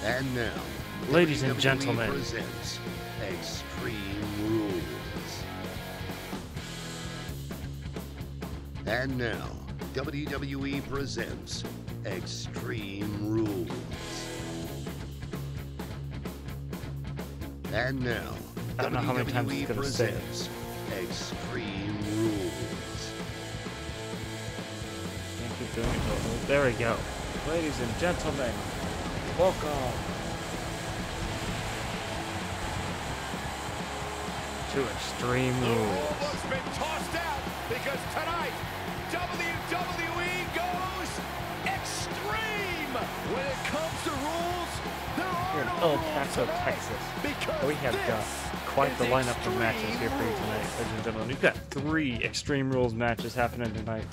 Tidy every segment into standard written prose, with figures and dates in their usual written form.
And now, ladies and WWE gentlemen, presents Extreme Rules. And now, WWE presents Extreme Rules. And now, I don't know how many times WWE it's gonna say it. presents Extreme Rules. Can't keep doing it. Oh, there we go. Ladies and gentlemen, welcome to Extreme The Rules. rule book's been tossed out because tonight WWE goes extreme. When it comes to rules, there Here are in no El rules Paso, tonight, Texas, because we have got this quite is the lineup of matches Extreme here for you tonight, ladies and gentlemen. We've got 3 Extreme Rules matches happening tonight,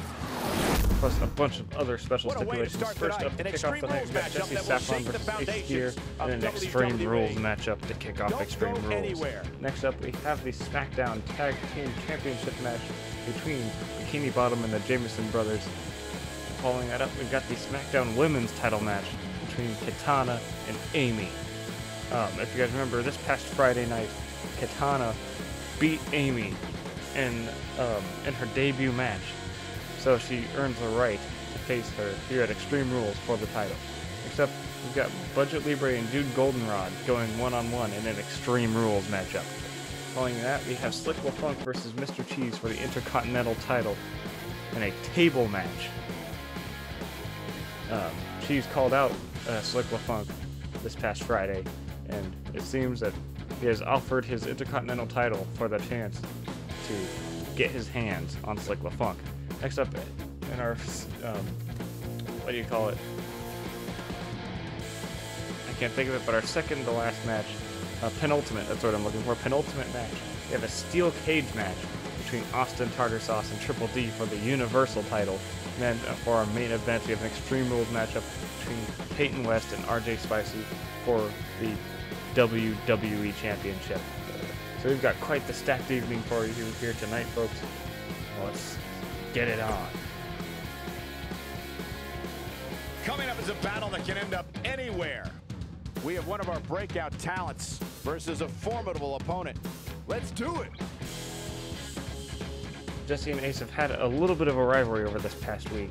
plus a bunch of other special What a way to stipulations. start First tonight. up to An kick off Extreme the night, Rules we've got matchup Jesse that will Saffron shake the versus Ace foundations Gear, of and an the Extreme WWE. Rules matchup to kick off Don't Extreme go Rules. anywhere. Next up, we have the SmackDown Tag Team Championship match between Bikini Bottom and the Jameson Brothers. Following that up, we've got the SmackDown Women's title match between Katana and Amy. If you guys remember, this past Friday night, Katana beat Amy in her debut match, so she earns the right to face her here at Extreme Rules for the title. Except we've got Budget Libre and Dude Goldenrod going one-on-one in an Extreme Rules matchup. Following that, we have Slick LaFunk versus Mr. Cheese for the Intercontinental title in a table match. Cheese called out Slick LaFunk this past Friday, and it seems that he has offered his Intercontinental title for the chance to get his hands on Slick LaFunk. Next up in our, what do you call it? I can't think of it, but our second to last match, penultimate, that's what I'm looking for, penultimate match. We have a steel cage match between Austin Tartar Sauce and Triple D for the Universal title. And then for our main event, we have an Extreme Rules matchup between Peyton West and RJ Spicy for the WWE Championship. So we've got quite the stacked evening for you here tonight, folks. Let's get it on. Coming up is a battle that can end up anywhere. We have one of our breakout talents versus a formidable opponent. Let's do it. Jesse and Ace have had a little bit of a rivalry over this past week,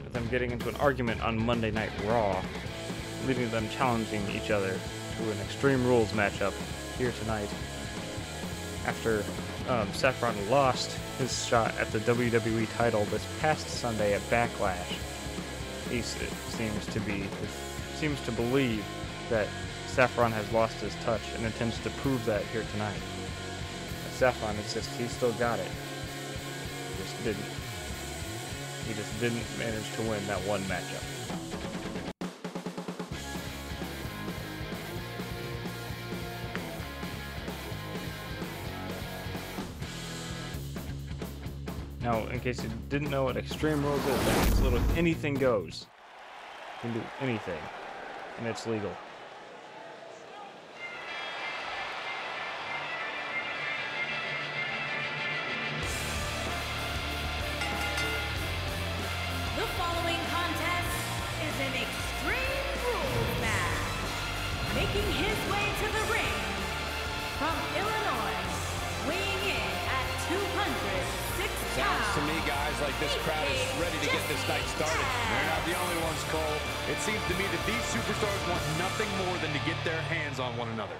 with them getting into an argument on Monday Night Raw, leading to them challenging each other to an Extreme Rules matchup here tonight. After Saffron lost his shot at the WWE title this past Sunday at Backlash, Ace seems to believe that Saffron has lost his touch and intends to prove that here tonight. Saffron insists he's still got it. He just didn't manage to win that one matchup. Now, in case you didn't know what Extreme Rules is, that means literally anything goes. You can do anything, and it's legal. The following contest is an Extreme Rules match. Making his way to the ring from Illinois, weighing in at 206 pounds. Sounds to me, guys, like this crowd is ready to get this night started. They're not the only ones, Cole. It seems to me that these superstars want nothing more than to get their hands on one another.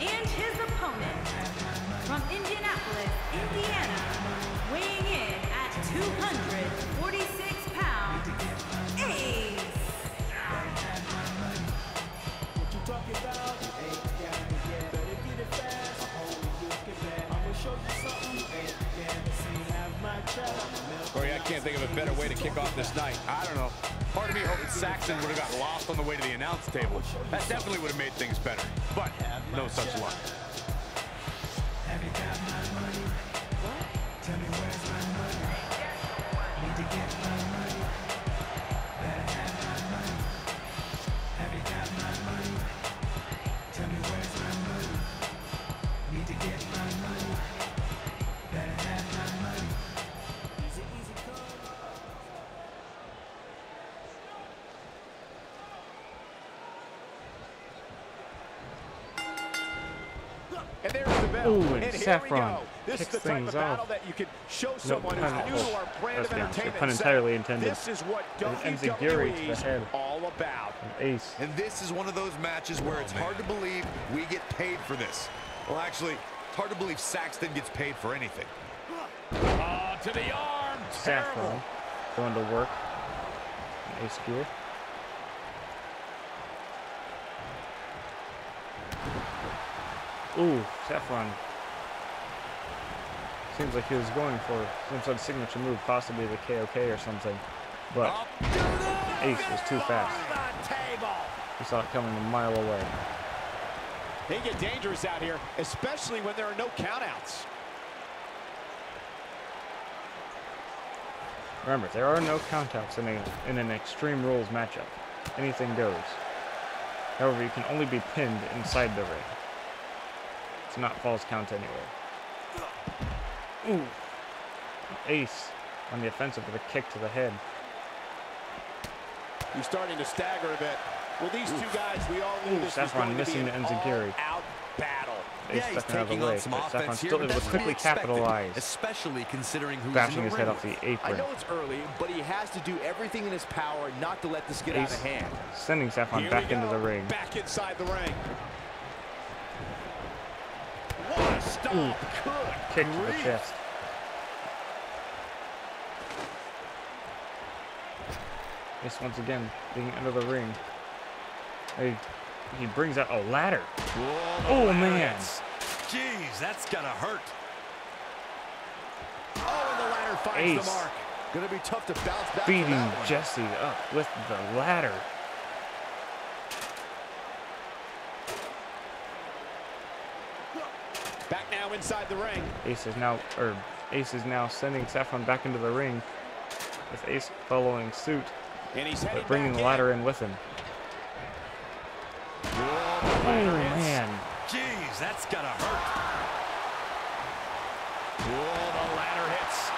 And his opponent from Indianapolis, Indiana, weighing in at 246 pounds, Ace. What you talking about? You ain't got it yet. Better get it fast. Only you can bet. I'ma show you something you ain't never seen. Have my child. Corey, I can't think of a better way to kick off this night. I don't know. Part of me hoped Saxon would have got lost on the way to the announce table. That definitely would have made things better. But no such luck. Have you got my money? bell. Ooh, and here we Saffron go. This is kicks the type things of battle off. that you can show No someone pun, who's new to our brand of pun entertainment. entirely intended. This is what Enziguri to the WWE head. is all about. Ace. And this is one of those matches where it's hard to believe we get paid for this. Well, actually, it's hard to believe Saxton gets paid for anything. Oh, to the arm. Saffron Terrible. going to work. Ace gear. Ooh, Saffron. Seems like he was going for some sort of signature move, possibly the KOK or something. But Ace was too fast. He saw it coming a mile away. They get dangerous out here, especially when there are no countouts. Remember, there are no countouts in an Extreme Rules matchup. Anything goes. However, you can only be pinned inside the ring. It's not false count anyway. Ooh. Ace on the offensive with a kick to the head. He's starting to stagger a bit. With these two guys, we all knew this was Saffron going to be missing an the Enziguri. all-out battle. Ace He's stepping out of taking the way. on some But Saffron offense here, still but able to that's to be quickly expected, capitalize, especially considering who's bashing in his the head ring. off the I apron. know it's early, but he has to do everything in his power not to let this get out Ace of hand. sending Saffron Here back we into go. the ring. Back inside the ring. What a stomp. Good Kick to the grief. chest. Ace once again being under the ring. He brings out a ladder. Whoa, Oh man! Jeez, that's gotta hurt. Oh, and the ladder finds Ace. the mark. Gonna be tough to bounce back Beating from that one. Jesse up with the ladder. Back now inside the ring. Ace is now sending Saffron back into the ring, with Ace following suit, And he's heading but bringing back the ladder in with him. Oh man! Jeez, that's gotta hurt. Whoa, the ladder hits.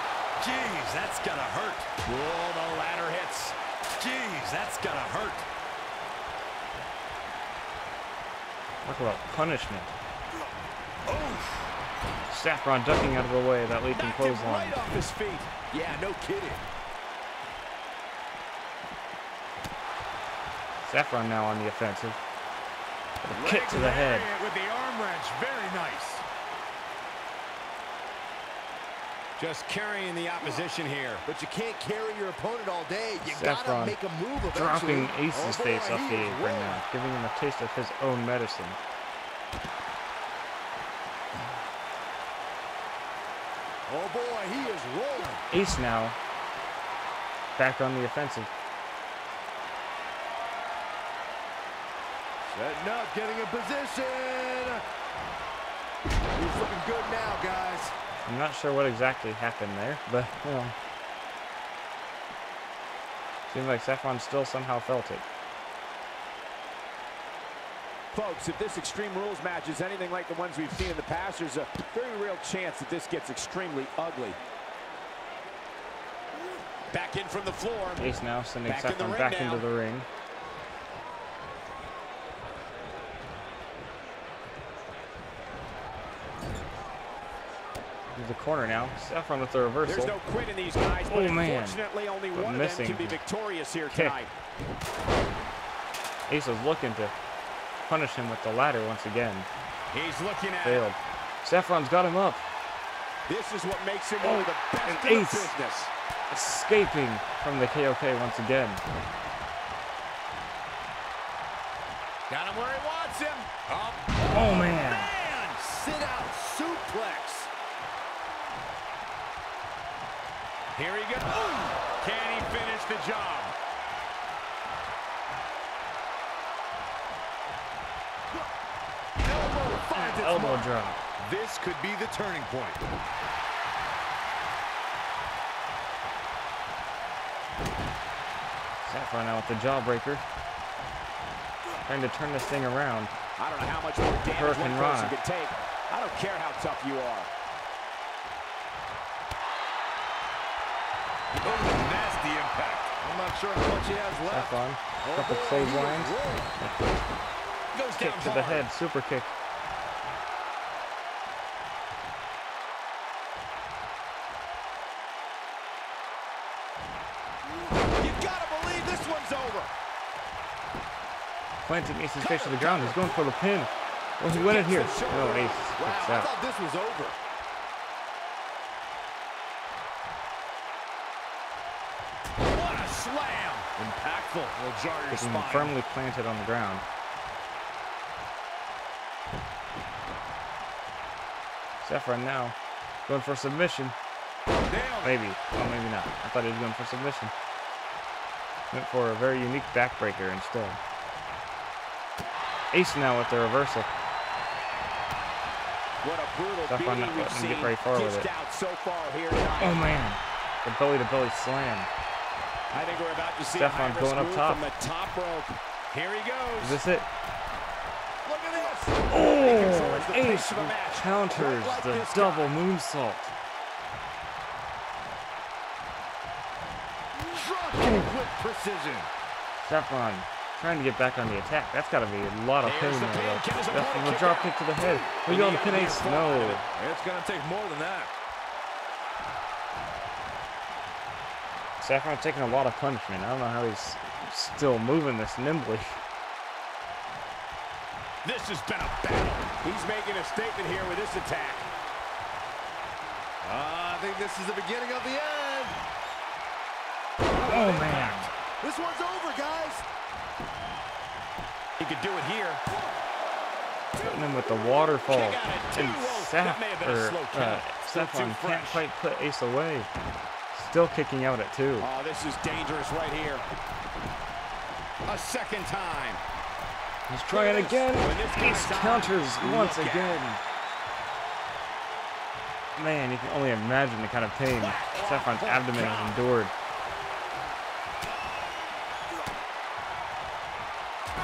Jeez, that's gotta hurt. Whoa, the ladder hits. Jeez, that's gotta hurt. Talk about punishment. Oh, Saffron ducking out of the way of that leaping Knocked him clothesline. right off his feet. Yeah, no kidding. Saffron now on the offensive. With a kick to the head. With the arm wrench, very nice. Just carrying the opposition here. But you can't carry your opponent all day. You Saffron gotta make a move eventually. dropping Ace's Oh, boy, face off he the is apron rolling. now, giving him a taste of his own medicine. Oh boy, he is rolling. Ace now back on the offensive. Setting up, getting in position. He's looking good now, guys. I'm not sure what exactly happened there, but, you know. Seems like Saffron still somehow felt it. Folks, if this Extreme Rules match is anything like the ones we've seen in the past, there's a very real chance that this gets extremely ugly. Back in from the floor. Ace now sending Back in the Saffron ring back now. into the ring. Here's the corner now. Saffron with the reversal. There's no quit in these guys, but Oh, man. unfortunately only But one of them missing. can be victorious here Kick. tonight. Ace was looking to punish him with the ladder once again. He's looking at Failed. it. Saffron's got him up. This is what makes him one of the best and in the Ace. business. Escaping from the KOK once again. Got him where he wants him. Up. Oh, man. Man, sit out suplex. Here he goes. Can he finish the job? Elbow finds its Elbow mark. drop. this could be the turning point. Saffron now with the jawbreaker. Trying to turn this thing around. I don't know how much more damage Hurricane one person Rana. can take. I don't care how tough you are. Oh, nasty impact. I'm not sure how much he has left. Saffron, Oh, couple boy, clotheslines. he is rolling. Goes Kick down to the hard. head, super kick. You gotta believe this one's over. Planting Ace's face to the ground. He's going for the pin. Will he win it here? No, Ace Wow, kicks I out. thought this was over. What a slam! Impactful. Will jar your Getting spine. firmly planted on the ground. Saffron now going for submission. Nailed it. Maybe. Oh, maybe not. I thought he was going for submission. Went for a very unique backbreaker instead. Ace now with the reversal. What a brutal Saffron not beating we've letting him seen get very far with dished it. out so far here tonight. Oh man. The belly-to-belly slam. I think we're about to see Saffron's a going up move top. from the top rope. Here he goes. Is this it? Look at this. Oh, The and pace Ace of the match. counters Right like the this double guy. moonsault. Dropping with precision. Saffron trying to get back on the attack. That's got to be a lot of pain Here's the there, pin. Can his though. opponent That's a kick drop out? kick to the head. We go on the pin Ace. No. It's going to take more than that. Saffron taking a lot of punishment. I don't know how he's still moving this nimbly. This has been a battle. He's making a statement here with this attack. I think this is the beginning of the end. Oh, man. This one's over, guys. He could do it here. Putting him with the waterfall. Kick out at two. And Whoa, that may have been a slow count. Still Saffron too can't fresh. quite put Ace away. Still kicking out at 2. Oh, this is dangerous right here. A second time. He's trying again. When this Ace guy's on, counters once look at again. Man, you can only imagine the kind of pain Saffron's abdomen has endured.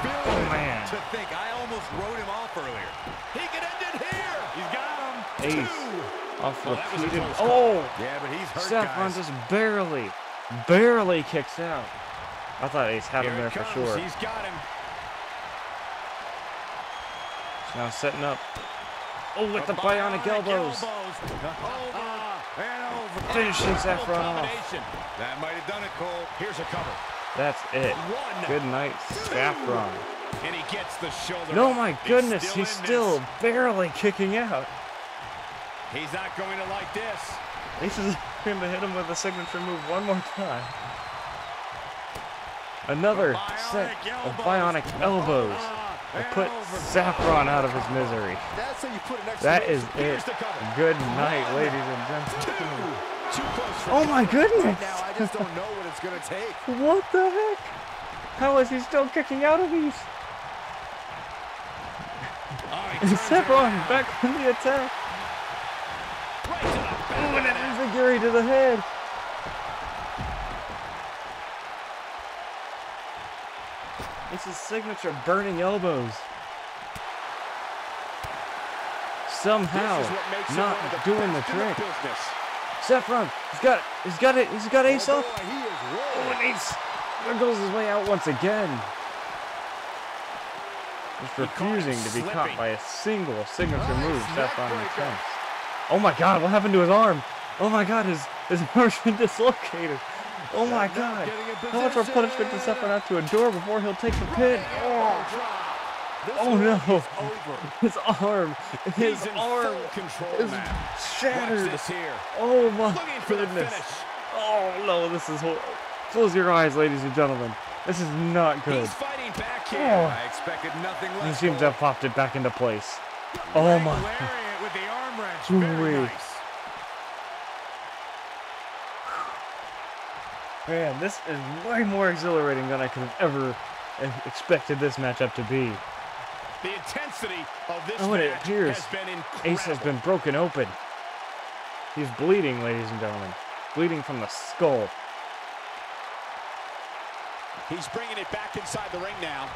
Oh, man. To think, I almost wrote him off earlier. He can end it here. He's got him. Ace off Oh, that was a repeated. close call. Oh! Yeah, but he's hurt, Saffron guys. just barely kicks out. I thought Ace had him Here there it for comes. sure. He's got him. Now setting up. Oh, with the bionic elbows. Finishing Saffron off. That might have done it, Cole. Here's a cover. That's it. One. Good night, Saffron. And he gets the shoulder. No, up. my goodness, he's in still barely kicking out. this. He's not going to like this. Ace is going to hit him with a signature move one more time. Another set of bionic elbows that put Saffron out of his misery. That's how you put an That is Here's it. the cover. Good night, ladies and gentlemen. Too close for Oh my goodness! Right now, I just don't know what it's going to take. What the heck? How is he still kicking out of these? And Saffron back on the attack. Right to the back. Oh, and an enziguri to the head. It's his signature burning elbows. Somehow This is what makes him not one of the doing the best in the trick. business. Saffron, he's got Ace up. Boy, he is Oh, rolling. and Ace, there goes his way out once again. Just He caught him refusing to be caught slipping. by a single signature Nice move neck Saffron breaker. attempts. Oh my God, what happened to his arm? Oh my God, his arm's been dislocated. Oh my Now God. getting in How much more position. punishment does Saffron have to endure before he'll take the pin? Elbow drop. This Oh one no. is over. His arm He's in arm full control is now. shattered. Watch this here. Oh my Looking for the goodness. finish. Oh no, this is horrible. Close your eyes, ladies and gentlemen. This is not good. He's fighting back here. Oh. I expected nothing He less. seems to have popped it back into place. Oh my. Lariat with the arm wrench. Ooh-wee. Very nice. Man, this is way more exhilarating than I could have ever expected this matchup to be. The intensity of this Oh, and it match appears has been incredible. Ace has been broken open. He's bleeding, ladies and gentlemen. Bleeding from the skull. He's bringing it back inside the ring now.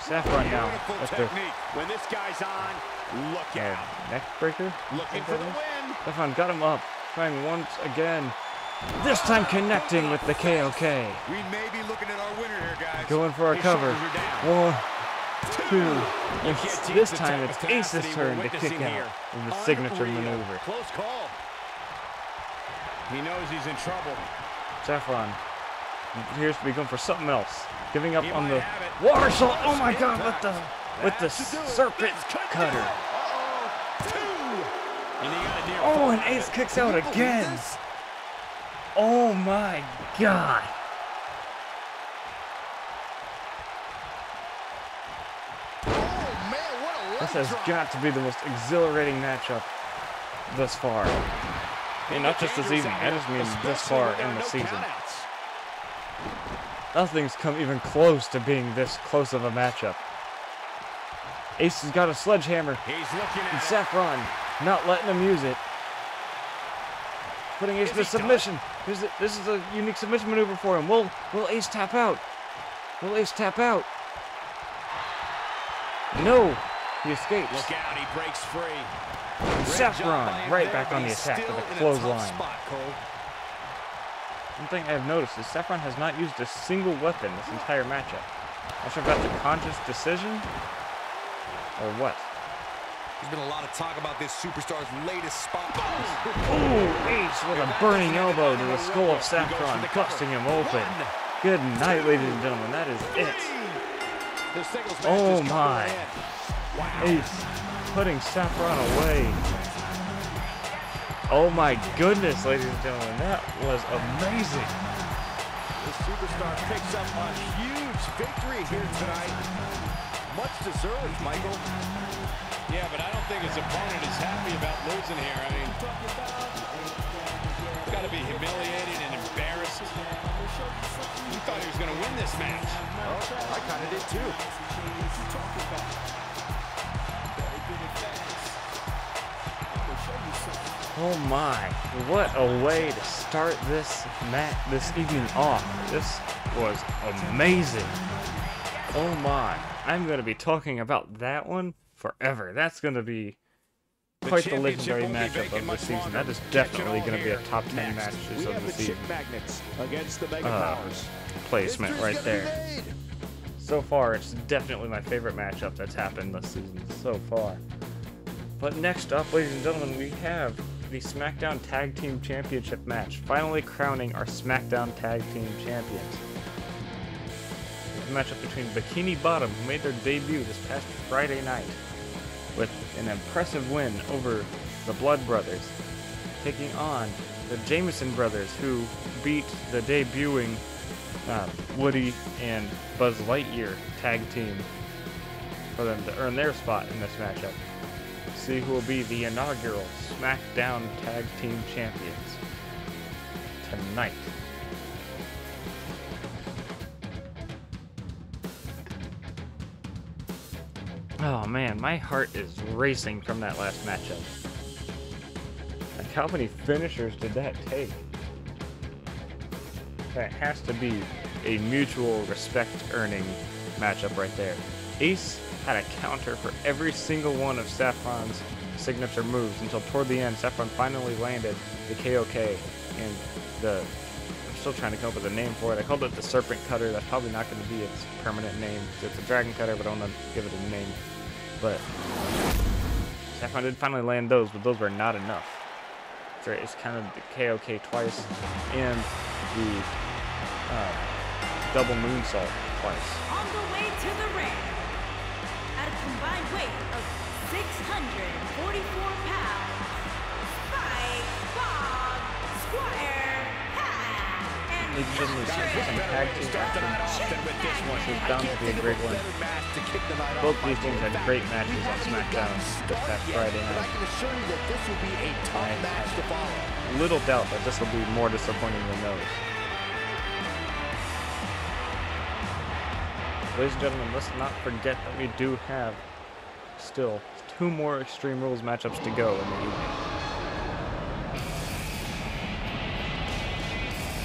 Saffron now Beautiful at the technique. When this guy's on, look out. neck breaker. Looking for the win. Saffron got him up. Trying once again. This time connecting with the KOK. We may be looking at our winner here, guys. Going for a His cover. shoulders are down. 1, 2. You can't teach This the time type it's of Ace's tenacity turn we're to kick witnessing out here. of the signature Unreal. maneuver. Close call. He knows he's in trouble. Saffron appears to be going for something else. Giving up on the water shot. Oh my god, with the serpent cutter. Oh, and Ace kicks out again. Oh my god. This has got to be the most exhilarating matchup thus far. And not just this evening, I just mean this far in the season. Nothing's come even close to being this close of a matchup. Ace has got a sledgehammer, and Saffron not letting him use it. Putting Ace to submission. This is a unique submission maneuver for him. Will Ace tap out? Will Ace tap out? No, he escapes. Look out, he breaks free. Saffron right back on the attack with a clothesline. One thing I have noticed is Saffron has not used a single weapon this entire matchup. Not sure if that's a conscious decision or what. There's been a lot of talk about this superstar's latest spot. Ooh, Ace with a burning elbow to the skull of Saffron, busting him open. Good night, ladies and gentlemen. That is it. Oh my. Ace putting Saffron away. Oh my goodness, ladies and gentlemen. That was amazing. The superstar picks up a huge victory here tonight. Much deserved, Michael. Yeah, but I don't think his opponent is happy about losing here. I mean, he's got to be humiliated and embarrassed. He thought he was going to win this match. Oh, I kind of did too. Oh my, what a way to start this evening off. This was amazing. Oh my, I'm going to be talking about that one forever. That's going to be quite the legendary matchup of the season. That is definitely going to be a top 10 matches of the season. Placement right there. So far, it's definitely my favorite matchup that's happened this season so far. But next up, ladies and gentlemen, we have the SmackDown Tag Team Championship match, finally crowning our SmackDown Tag Team Champions. It's a matchup between Bikini Bottom, who made their debut this past Friday night with an impressive win over the Blood Brothers, taking on the Jameson Brothers, who beat the debuting Woody and Buzz Lightyear tag team for them to earn their spot in this matchup. See who will be the inaugural SmackDown Tag Team Champions tonight. Oh man, my heart is racing from that last matchup. Like, how many finishers did that take? That has to be a mutual respect-earning matchup right there. Ace had a counter for every single one of Saffron's signature moves until toward the end, Saffron finally landed the KOK and I'm still trying to come up with a name for it. I called it the Serpent Cutter. That's probably not going to be its permanent name. It's a Dragon Cutter, but I don't want to give it a name. But Saffron did finally land those, but those were not enough. So it's kind of the KOK twice and the double moonsault twice. On the way to the ring, at a combined weight of 644 pounds, Spike Bob Squire and Ladies and gentlemen, some tag team action. This is bound to be a great one. Both these teams had great matches on SmackDown this past Friday night. I have little doubt that this will be more disappointing than those. Ladies and gentlemen, let's not forget that we do have still 2 more Extreme Rules matchups to go in the evening.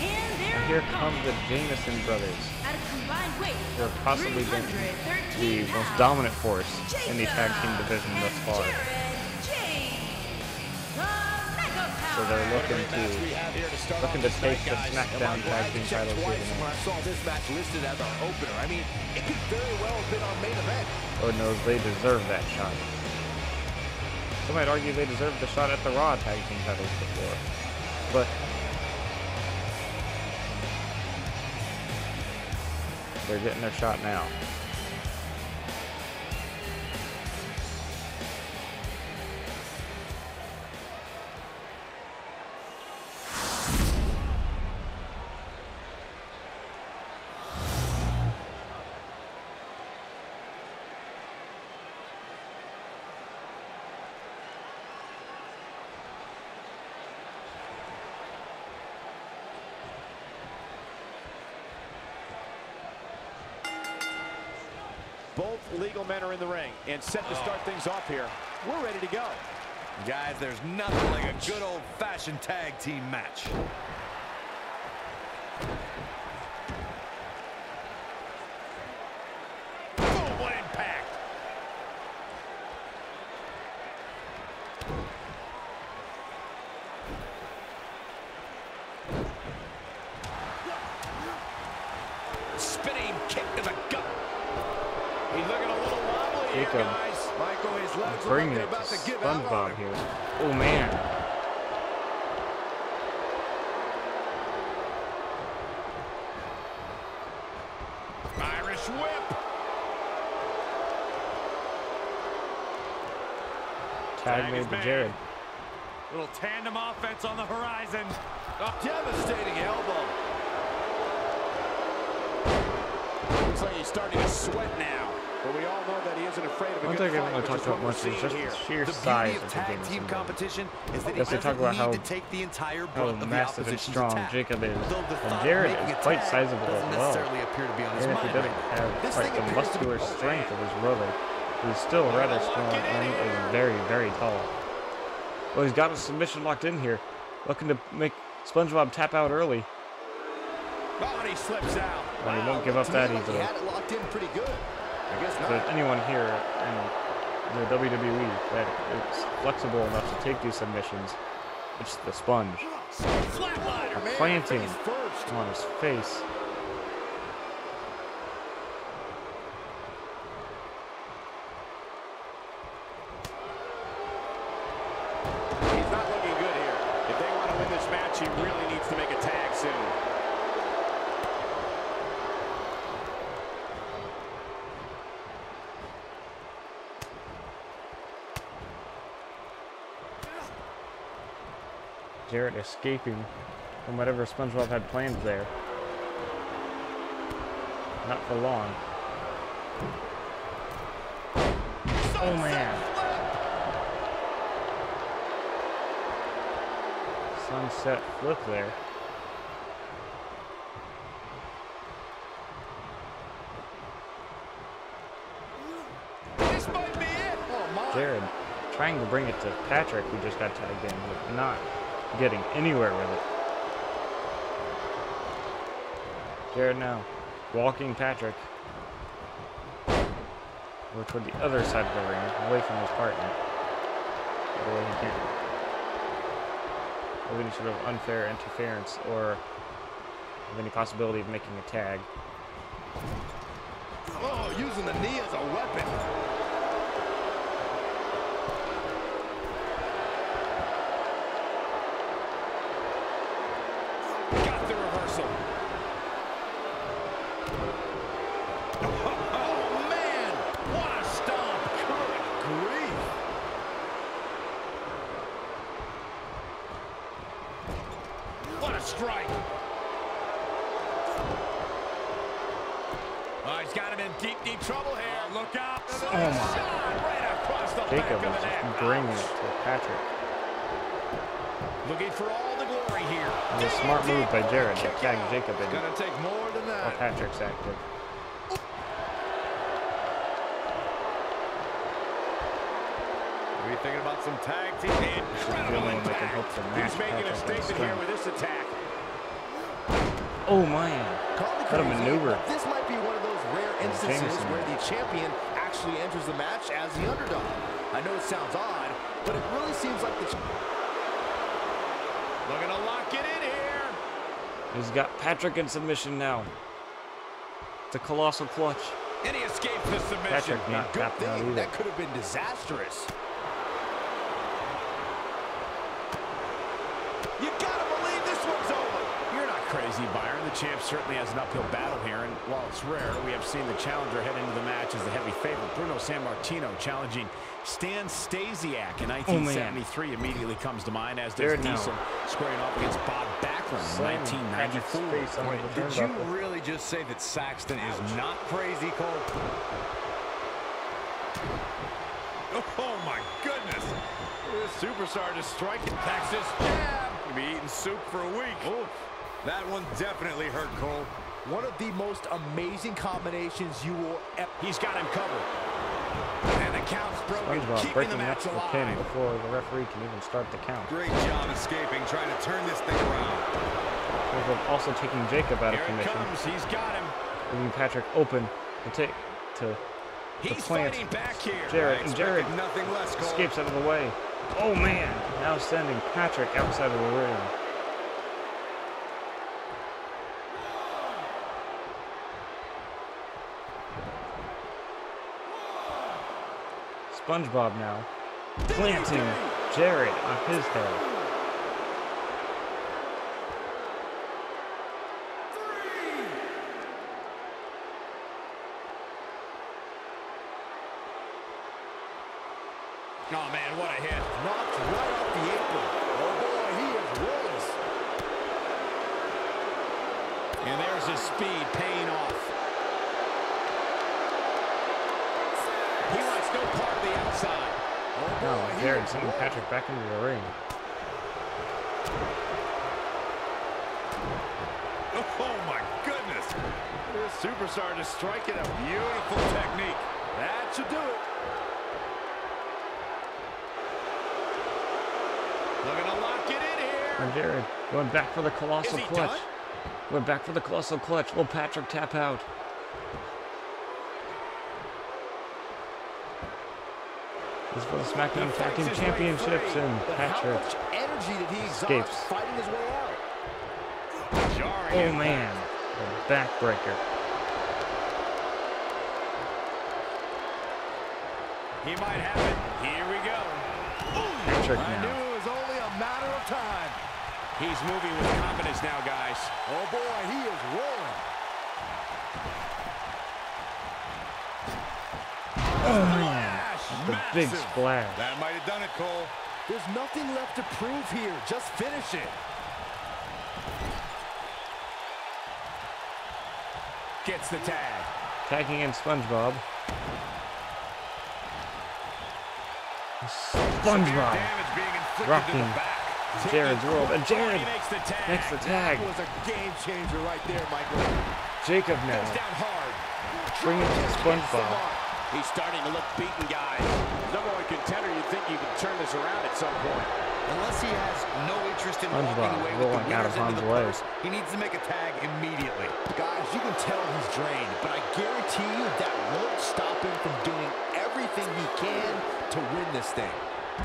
And here come the Jameson brothers. Who have possibly been the most dominant force in the tag team division thus far. So they're looking to take the SmackDown Tag Team titles here tonight. I saw this match listed as our opener. I mean, it could very well have been our main event. Lord knows they deserve that shot. Some might argue they deserved the shot at the Raw Tag Team titles before. But They're getting their shot now. Both legal men are in the ring and set to start things off here. We're ready to go. Guys, there's nothing like a good old-fashioned tag team match. Boom, what impact. Spinning kick to the gut. He's looking a little wobbly here, Jacob guys. Michael, his legs look bringing like it they're to about to give out on SpongeBob him. here. Oh man. Irish whip. Tag made to Jared. Little tandem offense on the horizon. A devastating elbow. Looks like he's starting to sweat now. But we all know that he isn't afraid of a One good thing I fight, want to which talk is about what much we're is seeing just here. the sheer The size beauty of of the tag Jameson team brothers. competition is that he Yes, they talk doesn't about need how to take the entire how brunt of the massive and opposition's strong attack. Jacob is, Though the and thought Jared of making is a quite tag sizable doesn't as well. necessarily appear to be on his Even if he mind doesn't right now. have This quite thing the appears to be- muscular oh, strength man. of his brother, he's still rather strong and is very, very tall. Well, he's got a submission locked in here, looking to make SpongeBob tap out early. Oh, and he slips out. And he won't give up that He easily. had it locked in pretty good. I guess But not. anyone here in the WWE that is flexible enough to take these submissions, it's the Sponge. Flatliner, man. Planting Face first. on his face. He's not looking good here. If they want to win this match, he really needs to make a tag soon. Jarrett escaping from whatever SpongeBob had planned there. Not for long. Oh man. Sunset flip there. This might be it. Oh, my. Jared trying to bring it to Patrick, who just got tagged in, but not getting anywhere with it. Jared now walking Patrick over toward the other side of the ring, away from his partner. The way he can. Of any sort of unfair interference or of any possibility of making a tag. Oh, using the knee as a weapon. Got the reversal. Oh, man. What a stomp. Good grief. What a strike. Oh, he's got him in deep, deep trouble here. Look out. Oh, my. Shot right across the Jacob back of is the neck. just bringing it to Patrick. Looking for all the glory here. And a smart move by Jared to tag Jacob in Gonna take more than while that. Patrick's active. Are you thinking about some tag team? Incredible Feeling they can impact. hope to match He's making a Patrick in statement here strength. with this attack. Oh man. Call me What a crazy, maneuver. but this might be one of those rare instances Jameson. where the champion actually enters the match as the underdog. I know it sounds odd, but it really seems like the Looking to lock it in here. He's got Patrick in submission now. It's a colossal clutch. And he escapes the submission. Patrick not good tapping out thing. either. That could have been disastrous. You gotta believe this one's over. You're not crazy. crazy, Byron. The champ certainly has an uphill battle here, and while it's rare, we have seen the challenger head into the match as the heavy favorite. Bruno Sammartino challenging Stan Stasiak in 1973 immediately comes to mind, as does Diesel squaring off against Bob Backlund in 1994. Wait, did you really just say that Saxton is not crazy, Cole? Oh, my goodness. This superstar just striking Texas jab. He'll be eating soup for a week. Oof. That one definitely hurt, Cole. One of the most amazing combinations you will ever... He's got him covered. And the count's broken, keeping breaking the match the alive. pin before the referee can even start the count. Great job escaping, trying to turn this thing around. Also taking Jacob out of Here it commission. comes. He's got him. Leaving Patrick open to He's plant fighting back here. Jarrett, and Jarrett nothing less, Cole. escapes out of the way. Oh man! Now sending Patrick outside of the ring. SpongeBob now planting Jarrett on his head. Oh, man, what a hit. Knocked right off the apron. Oh, boy, he is rolling. And there's his speed paying off. He wants no part of the outside. Oh, boy, Now Jarrett sending Patrick back into the ring. Oh, my goodness. This superstar just striking a beautiful technique. That should do it. Looking to lock it in here. And Jarrett going back for the colossal Is he clutch. done? Going back for the colossal clutch. Will Patrick tap out? This is for the SmackDown Tag Team Championships, and Patrick How much energy did he exhaust escapes. fighting his way out? Jarring Oh impact. man, the backbreaker. He might have it. Here we go. Patrick I knew now. it was only a matter of time. He's moving with confidence now, guys. Oh, boy, he is rolling. Oh man, the big Massive. splash. That might have done it, Cole. There's nothing left to prove here. Just finish it. Gets the tag. Tagging in SpongeBob. SpongeBob Damage being inflicted to rocking the back. Jarrett's world, and Jarrett He makes the tag. makes the tag. That was a game changer right there, Michael. Jacob Goes now down hard. bringing it to SpongeBob. He's starting to look beaten, guys. Number one contender, you'd think you could turn this around at some point. Unless he has no interest in SpongeBob walking away with the rolling out of winners into harm's the way. purse, he needs to make a tag immediately. Guys, you can tell he's drained, but I guarantee you that won't stop him from doing everything he can to win this thing.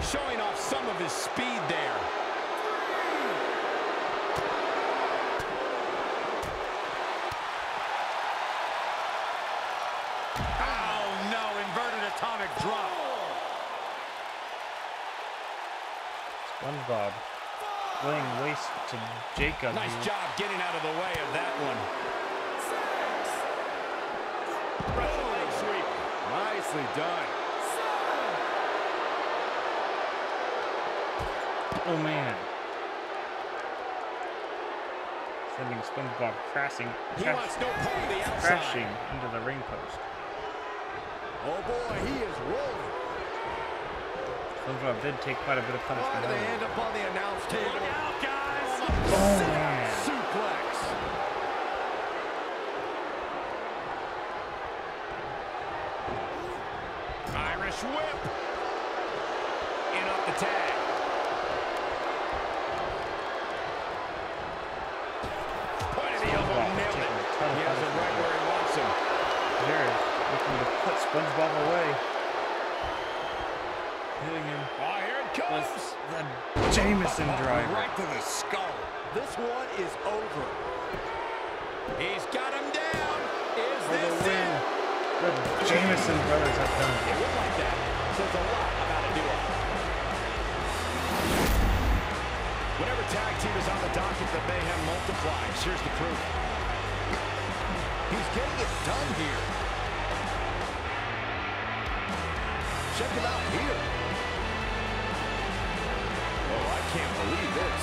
Showing off some of his speed there. Oh, no. Inverted atomic drop. SpongeBob laying waste to Jacob. Nice job getting out of the way of that one. Russian leg sweep. Nicely done. Oh man. Sending SpongeBob crashing He wants no part of the outside. crashing into the ring post. Oh, boy, he is rolling. SpongeBob did take quite a bit of Why punishment. do they end up on the announce table? Look out, guys. Oh man. Suplex. Irish whip. In off the tag. Point of the elbow, SpongeBob nailed taking it. a ton of He has him punishment. right where he wants him. Jarrett looking to put SpongeBob away. Hitting him Oh, here it with comes. the Jameson driver. Right to the skull. This one is over. He's got him down. Is For the this win. it? The Jameson brothers have done A it. win like that says a lot about a duo. Whenever tag team is on the docket, the mayhem multiplies. Here's the proof. He's getting it done here. Check him out here. Oh, I can't believe this.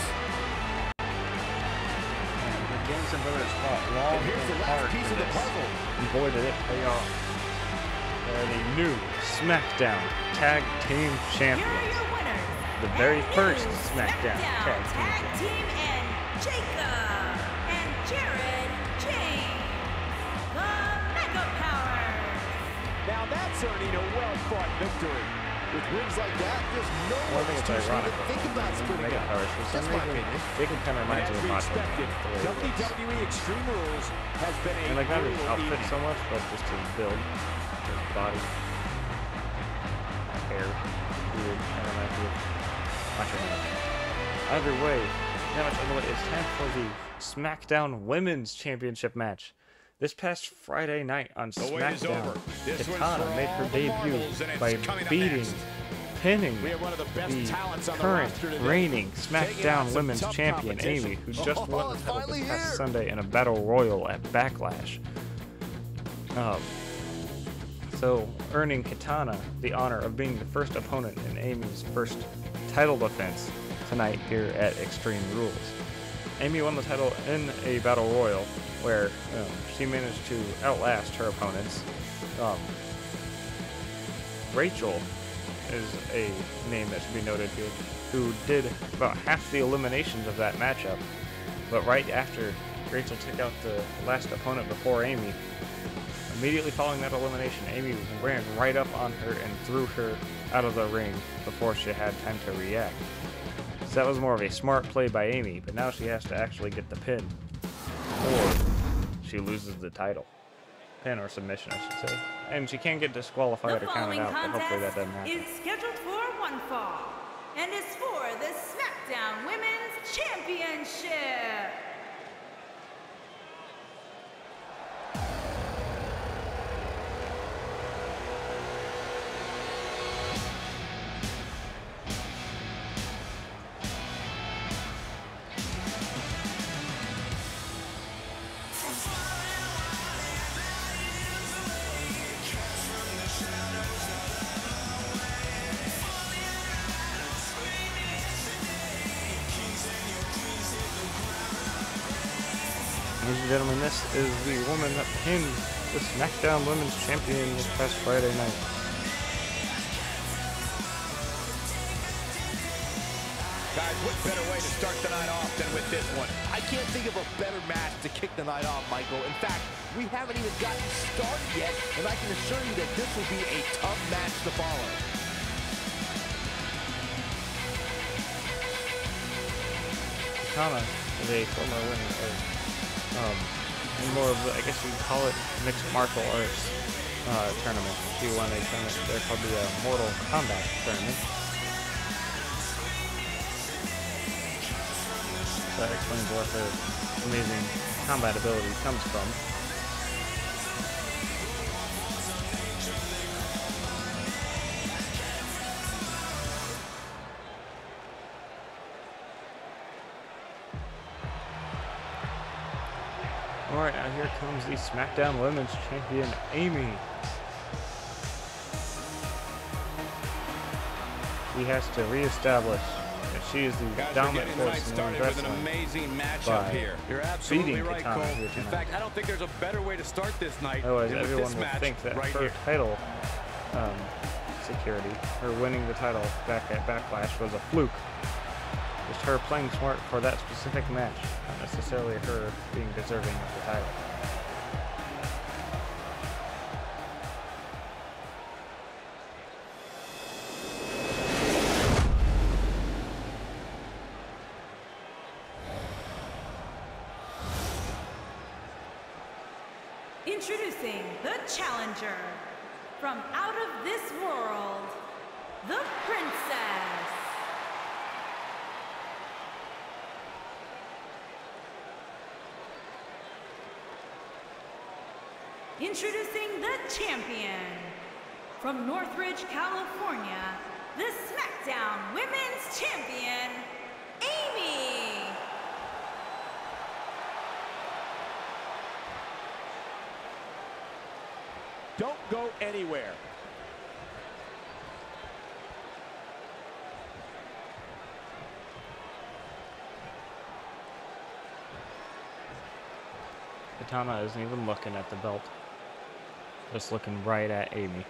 And the Jameson brothers fought long And here's the and last hard piece for of the this. puzzle. And boy, did it pay off. They're the new SmackDown Tag Team Here are Champions. your winners. The very and first new SmackDown Tag Team Tag Champions. Team and Jacob and Jared James, the Mega Powers. Now that's earning a well-fought victory. With wins like that, there's no Well, I think it's excuse for you ironic. to think about splitting Mega up. Powers, for some That's my reason, opinion. Jacob kind of reminds As me of we Macho Man. expected, the way he looks. WWE Extreme Rules has been a And like not his brutal outfit evening. so much, but just his build, his body, hair, beard, kind of reminds me of Macho Man. Either way, that much other way, it's time for the SmackDown Women's Championship match. This past Friday night on The wait is SmackDown, over. This one's Katana for made all her the debut marbles, and it's by coming up beating, next. pinning We have one of the best the talents on the current roster today. reigning Taking on SmackDown some Women's tough Champion, competition. Amy, who just won the it's title finally this past here. Sunday in a Battle Royal at Backlash. So earning Katana the honor of being the first opponent in Amy's first title defense tonight here at Extreme Rules. Amy won the title in a Battle Royal where she managed to outlast her opponents. Rachel is a name that should be noted here, who did about half the eliminations of that matchup. But right after Rachel took out the last opponent before Amy, immediately following that elimination, Amy ran right up on her and threw her out of the ring before she had time to react. So that was more of a smart play by Amy, but now she has to actually get the pin, or she loses the title. Pin or submission, I should say. And she can get disqualified The or counted following out, but hopefully that contest doesn't happen. is scheduled for one fall and is for the SmackDown Women's Championship. Ladies and gentlemen, this is the woman that pinned the SmackDown Women's Champion this past Friday night. Guys, what better way to start the night off than with this one? I can't think of a better match to kick the night off, Michael. In fact, we haven't even gotten started yet, and I can assure you that this will be a tough match to follow. Katana is a former winner of more of the, I guess you'd call it, mixed martial arts tournament. She won a tournament there called the Mortal Kombat tournament. So that explains where her amazing combat ability comes from. Alright, now here comes the SmackDown Women's Champion, Amy. She has to reestablish that she is the Guys, we're dominant getting the night force in started women's with an wrestling. amazing by matchup here. You're absolutely beating right, Katana Cole. here In tonight. fact, I don't think there's a better way to start this night Otherwise, than with everyone this will match think that right her here. title security, her winning the title back at Backlash, was a fluke. Just her playing smart for that specific match, not necessarily her being deserving of the title. Introducing the challenger from out of this world, the Princess. Introducing the champion from Northridge, California, the SmackDown Women's Champion, Amy. Don't go anywhere. Katana isn't even looking at the belt. Just looking right at Amy.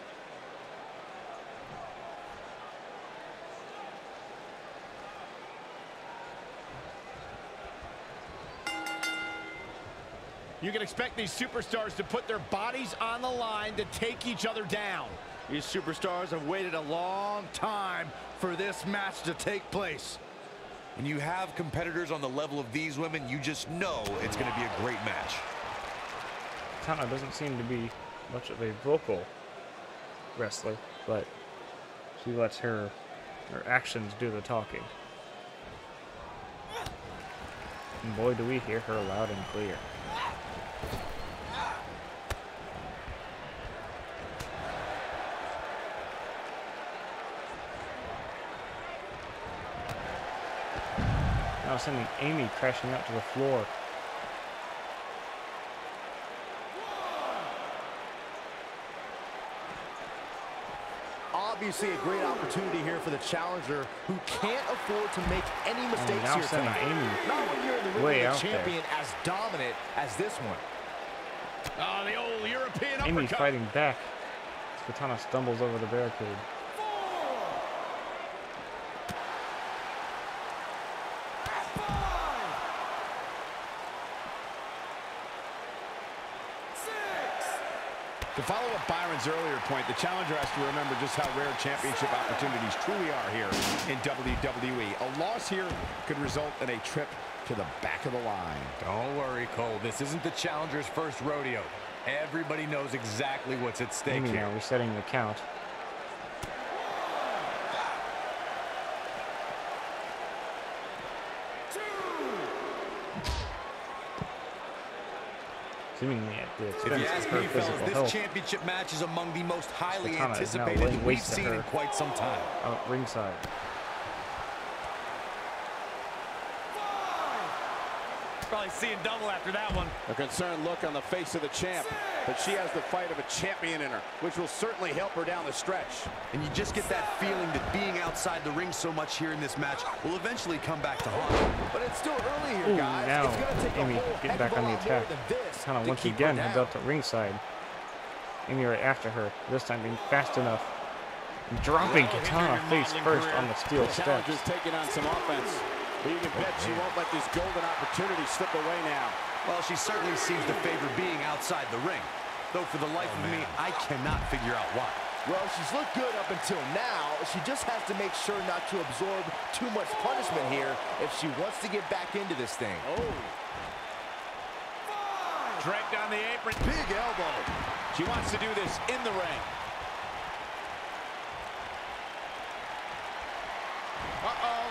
You can expect these superstars to put their bodies on the line to take each other down. These superstars have waited a long time for this match to take place. When you have competitors on the level of these women, you just know it's going to be a great match. Katana doesn't seem to be much of a vocal wrestler, but she lets her actions do the talking. And boy, do we hear her loud and clear. Now sending Amy crashing out to the floor. Obviously a great opportunity here for the challenger who can't afford to make any mistakes now here sending tonight. Amy Not when you're in the ring way with a out champion as dominant as this one. Oh, the old European Amy uppercut. fighting back as Katana stumbles over the barricade. To follow up Byron's earlier point, the challenger has to remember just how rare championship opportunities truly are here in WWE. A loss here could result in a trip to the back of the line. Don't worry, Cole. This isn't the challenger's first rodeo. Everybody knows exactly what's at stake Amy here. now resetting the count. Seemingly at the If expense you of ask her me, fellas, physical this health. championship match is among the most highly Katana is now anticipated laying we've waste to seen her. in quite some time. Out ringside. Probably seeing double after that one. A concerned look on the face of the champ, but she has the fight of a champion in her, which will certainly help her down the stretch. And you just get that feeling that being outside the ring so much here in this match will eventually come back to haunt you. But it's still early here, Ooh, guys. now It's going to take Amy a whole getting heck back of a on the lot more attack. than this Katana to once keep again her heads down. out to ringside. Amy right after her, this time being fast enough. Dropping Katana face first on the steel The steps. challenger's taking on some offense, but you can bet she won't let this golden opportunity slip away now. Well, she certainly seems to favor being outside the ring. Though for the life of me, I cannot figure out why. Well, she's looked good up until now. She just has to make sure not to absorb too much punishment here if she wants to get back into this thing. Oh. Draped on the apron. Big elbow. She wants to do this in the ring. Uh-oh.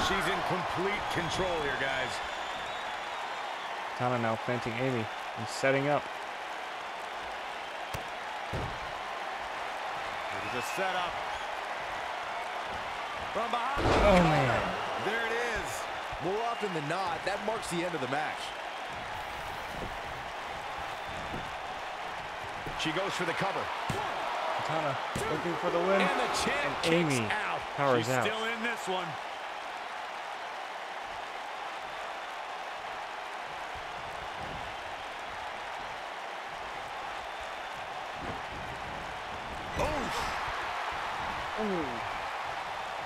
She's in complete control here, guys. Katana now planting Amy and setting up. There's a setup. From behind. Oh man. There it is. More often than not, that marks the end of the match. She goes for the cover. Katana looking for the win. And the champ And kicks Amy out. powers She's out. still in this one.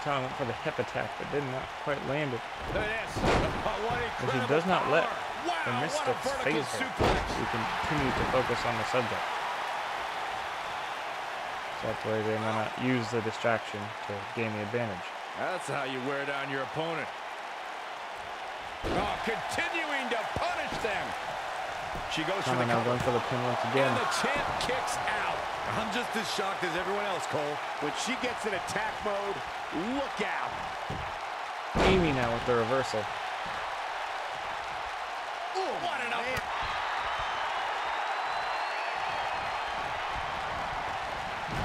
Katana went for the hip attack, but did not quite land it. Look at this. What But she incredible does not let power. the Wow, missteps what a vertical phase her. suplex. She continued to focus on the subject. So that's why they might not use the distraction to gain the advantage. That's how you wear down your opponent. Oh, continuing to punish them. She goes for Katana the now cover. going for the pin once again. And the champ kicks out. I'm just as shocked as everyone else, Cole. When she gets in attack mode, look out. Amy now with the reversal. Ooh, what an upper.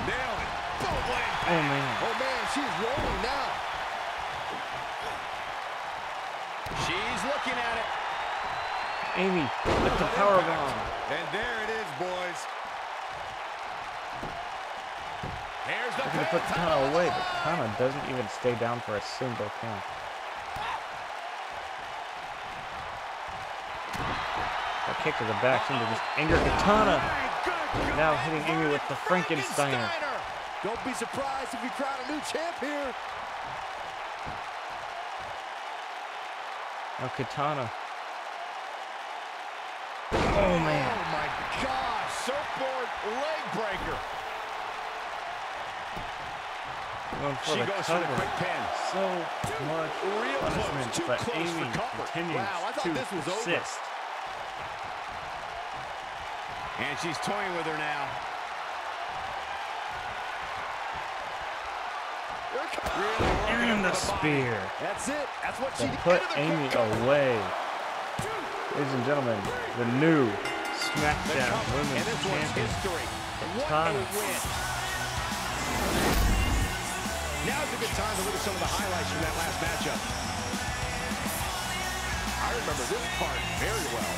Nailed it. Boom, leg. Oh man. Oh man, she's rolling now. She's looking at it. Amy with the powerbomb. And there it is, boys. looking to put Katana away, but Katana doesn't even stay down for a single count. A kick to the back seemed to just anger Katana. Now hitting Amy with the Frankensteiner. Don't be surprised if you crown a new champ here. Now Katana. Oh man. Oh my gosh, surfboard leg breaker. Going for She the goes cover. for the quick pin. So much Real punishment, close, too but close Amy for comfort. continues Wow, I thought to this was over. persist. And she's toying with her now. And the spear. That's it. That's what she To did. put Into the Amy quick cover. away. Ladies and gentlemen, the new The SmackDown cover, and Women's this one's Champion. history. What a Katana. win. Now's a good time to look at some of the highlights from that last matchup. I remember this part very well.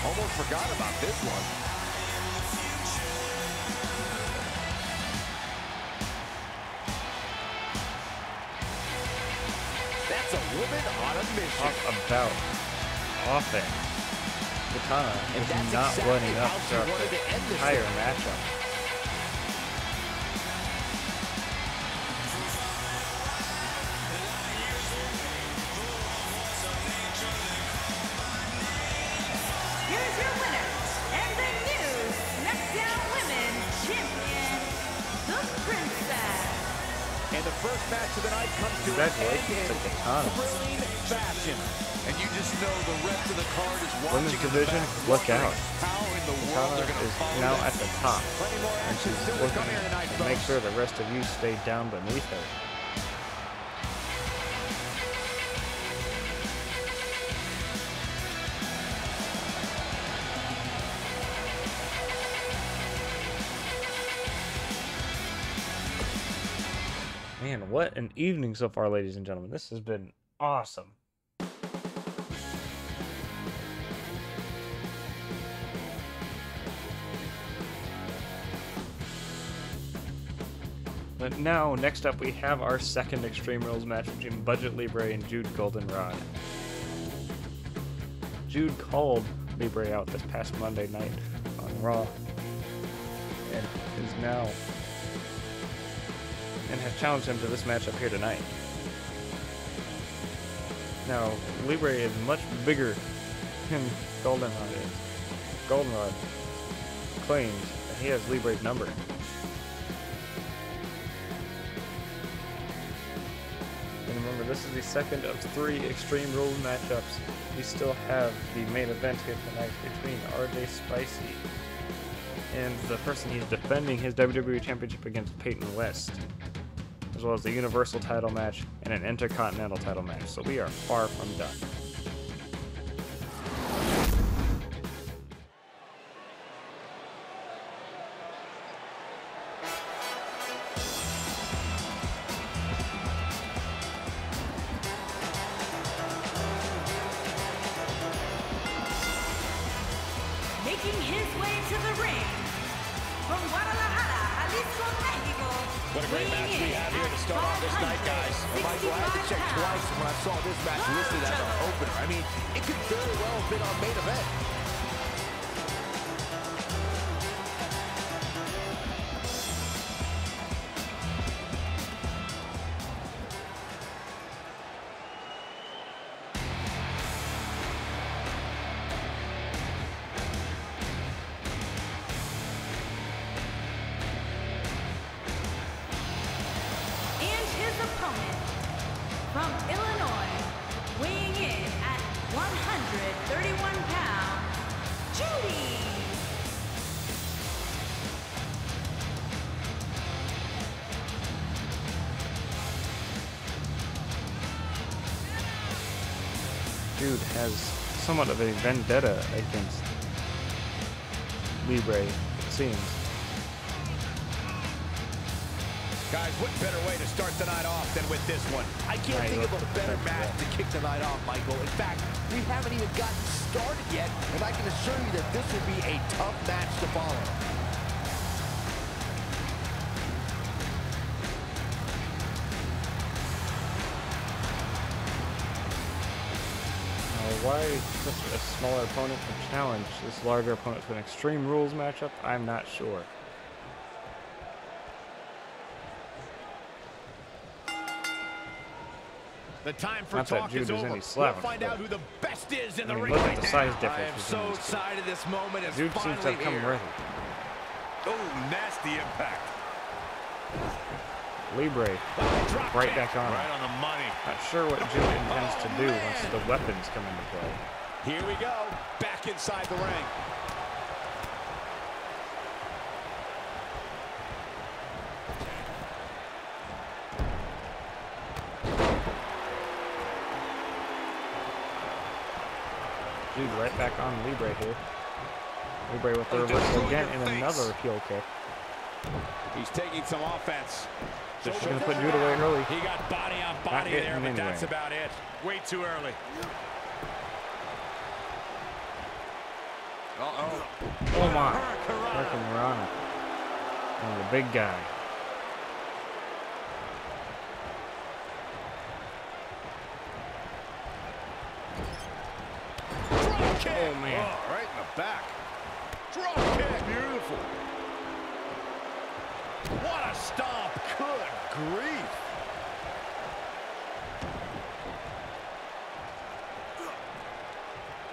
Almost forgot about this one. That's a woman on a mission. Talk about offense. Katana And is that's not exactly letting up how she throughout wanted the to end this entire thing. matchup. Here's your winner, and the new SmackDown Women's Champion, the Princess. And the first match of the night comes to an Congratulations end to in Katana. thrilling fashion. And you just know the rest of the card is watching Women's in the division, back, look wondering out. how in the world Katana they're going is to follow now that. at the top, Plenty more and action she's still to looking come here tonight, to make folks. sure the rest of you stay down beneath her. Man, what an evening so far, ladies and gentlemen. This has been awesome. But now, next up, we have our second Extreme Rules match between Budget Libre and Jude Goldenrod. Jude called Libre out this past Monday night on Raw, and is now and has challenged him to this matchup here tonight. Now, Libre is much bigger than Goldenrod is. Goldenrod claims that he has Libre's number. And remember, this is the second of 3 Extreme Rules matchups. We still have the main event here tonight between RJ Spicy and the person he's defending his WWE Championship against, Peyton West, as well as the Universal title match and an Intercontinental title match. So we are far from done. Making his way to the ring from Guadalajara, Jalisco, Mexico. What a great match we have here to start off this night, guys. Well, Michael, I had to check twice when I saw this match listed as our opener. I mean, it could very well have been our main event. And his opponent from Illinois, weighing in at 131 pounds, Judy. Jude has somewhat of a vendetta against Libre, it seems. Guys, what better way to start the night off than with this one? I can't think of a better match to kick the night off, Michael. In fact, we haven't even gotten started yet, and I can assure you that this will be a tough match to follow. Why such a smaller opponent can challenge this larger opponent to an Extreme Rules matchup, I'm not sure. The time for Not that talk Jude is is over. any We'll slouch, find out who the best is in the ring look right at the now. size I difference am between so these two. excited this moment is Jude seems to finally have come here. ready. Oh, nasty impact. Libre, Drop right kick. back on him. Right on the money. Not sure what Jude intends to do once the weapons come into play. Here we go. Back inside the ring. Jude right back on Libre here. Libre with the reversal again and another heel kick. He's taking some offense. Just gonna put Jude away early. He got body on Not body hitting there, but anyway. that's about it. Way too early. Uh-oh. Oh my! Hurricane Rana. And the big guy. Drop kick. Oh man. Oh, right in the back. Drop kick. Beautiful. What a stomp. Good grief.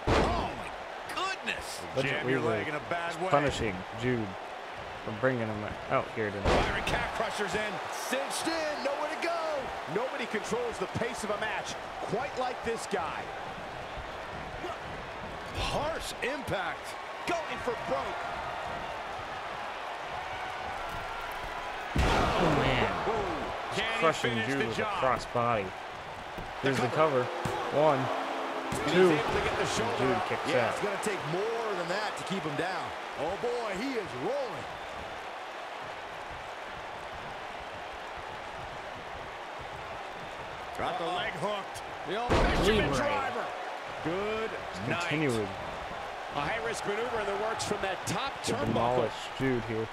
Oh, my goodness. Budget Jam your Libre leg in a bad way. punishing Jude for bringing him out here tonight. Byron Cat Crusher's in. Cinched in. Nowhere to go. Nobody controls the pace of a match quite like this guy. Harsh impact. Going for broke. Oh man. Can he Crushing finish Jude the with a job? cross body. Here's the cover. 1, He's 2. able to get the shoulder Jude up. kicks Yeah, out. it's going to take more than that to keep him down. Oh boy, he is rolling. Got the leg hooked. The old Benjamin Libre. driver. Good night. Continuing A high-risk maneuver in the works from that top to turnbuckle. demolish Jude here.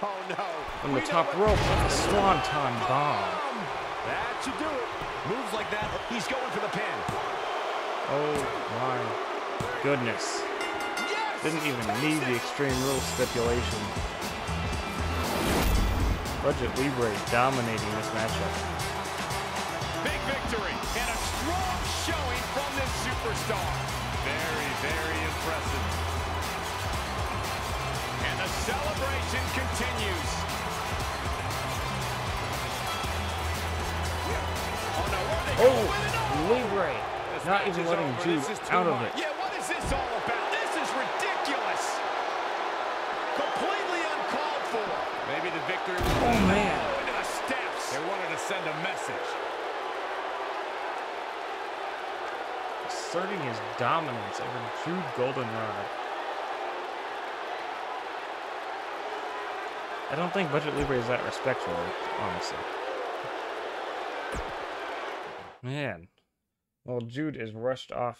Oh no. From the We know top what- rope with a swanton bomb. That should do it. Moves like that. He's going for the pin. Oh my goodness. Yes! Didn't even need the Extreme Rules stipulation. Budget Libre dominating this matchup. Big victory and a strong showing from this superstar. Very, very impressive. And the celebration continues. Oh no, where they go Oh, with it? Oh! Libre not even letting Jude out of it. Yeah, what is this all about? This is ridiculous. Completely uncalled for. Maybe the victory was man. into the steps. They wanted to send a message. Asserting his dominance over Jude Goldenrod. I don't think Budget Libre is that respectful, honestly. Man. Well, Jude is rushed off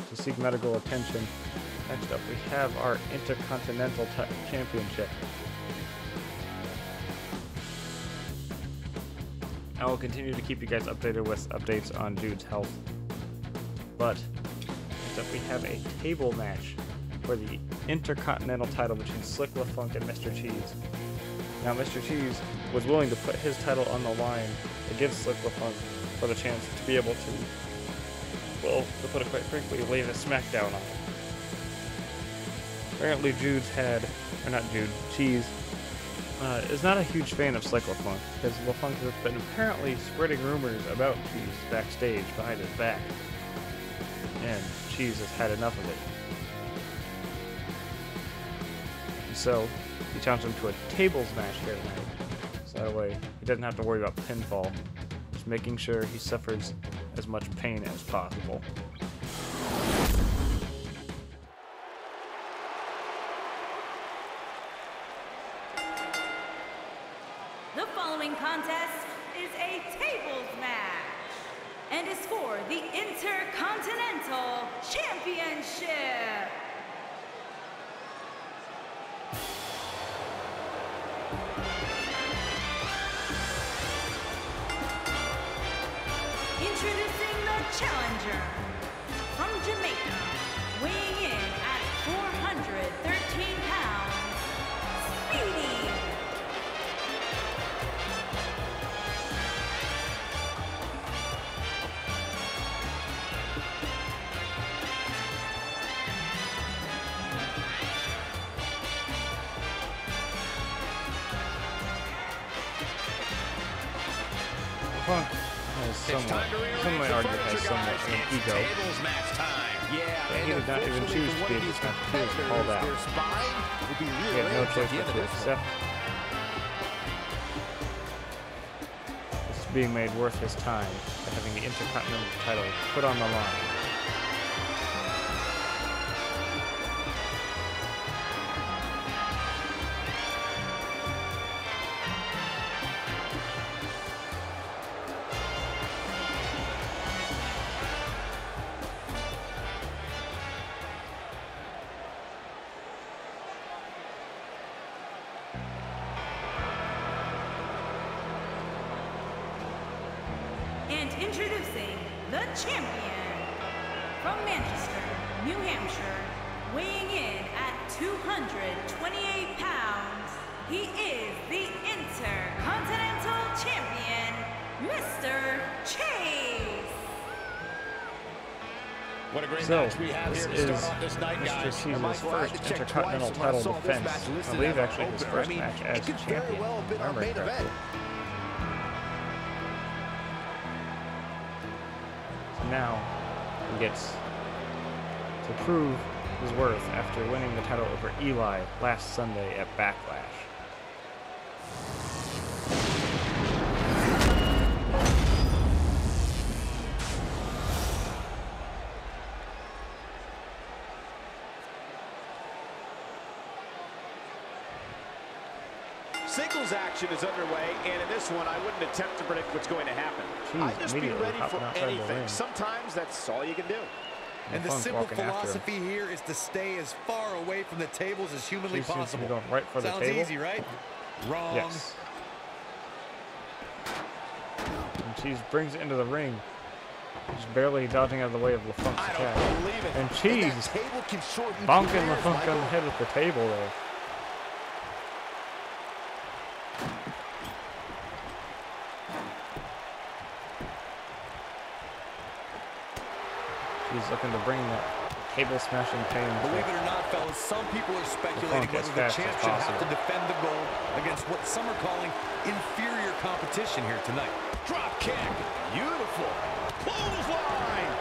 to seek medical attention. Next up, we have our Intercontinental Championship. I will continue to keep you guys updated with updates on Jude's health. But next up, we have a table match for the Intercontinental title between Slick LaFunk and Mr. Cheese. Now, Mr. Cheese was willing to put his title on the line against Slick LaFunk for the chance to be able to, well, to put it quite frankly, lay the smackdown on him. Apparently Jude's had, or not Jude, Cheese, is not a huge fan of Slick LaFunk, because LaFunk has been apparently spreading rumors about Cheese backstage behind his back. And Cheese has had enough of it. So, he challenged him to a tables match here tonight. So that way, he doesn't have to worry about pinfall. Just making sure he suffers as much pain as possible. The contest is a tables match and is for the Intercontinental Championship. Introducing the challenger from Jamaica, weighing in at 413 pounds, Speedy. Punk has somewhat, some might argue has somewhat of an ego. But he did not even choose to be this match. He was called out. He had no choice but to accept this being made worth his time by having the Intercontinental title put on the line. And introducing the champion from Manchester, New Hampshire, weighing in at 228 pounds, he is the Intercontinental Champion, Mr. Chase. What a great So, match we have this here to is start off this night, Mr. guys. C's first Intercontinental title defense. I believe actually his first match as champion. If I remember correctly. Now he gets to prove his worth after winning the title over Eli last Sunday at Backlash. Singles action is underway, and in this one, I wouldn't attempt to predict what's going to happen. I'd just be ready for anything. Sometimes that's all you can do. And the simple philosophy here is to stay as far away from the tables as humanly possible. Going right for the Sounds table. easy, right? Wrong. Yes. And Cheese brings it into the ring. Just barely dodging out of the way of LaFunk's attack. And Cheese bonking LaFunk on the head with the table there. He's looking to bring that table smashing pain. Believe it or not, fellas, some people are speculating whether the champ should have to defend the gold against what some are calling inferior competition here tonight. Drop kick. Beautiful. Clothesline.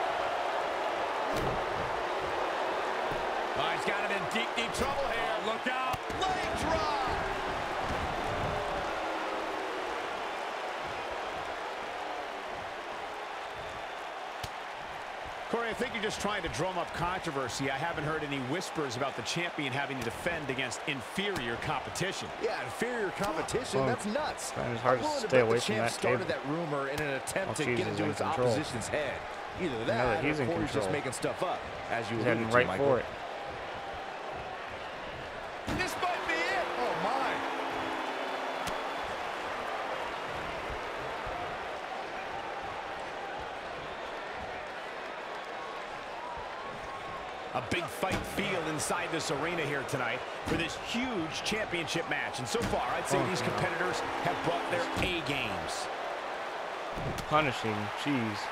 Oh, he's got him in deep, deep trouble here. Look out. Leg drop. Corey, I think you're just trying to drum up controversy. I haven't heard any whispers about the champion having to defend against inferior competition. Yeah, inferior competition, that's nuts. It's hard to stay away from that started table. that rumor in an attempt to get into his control. opposition's head. Either that, he's in or he's just control. making stuff up, as you He's alluded heading to, right Michael. for it. This might be it. Oh, my. A big fight feel inside this arena here tonight for this huge championship match. And so far, I'd say these competitors have brought their A games. Punishing Cheese.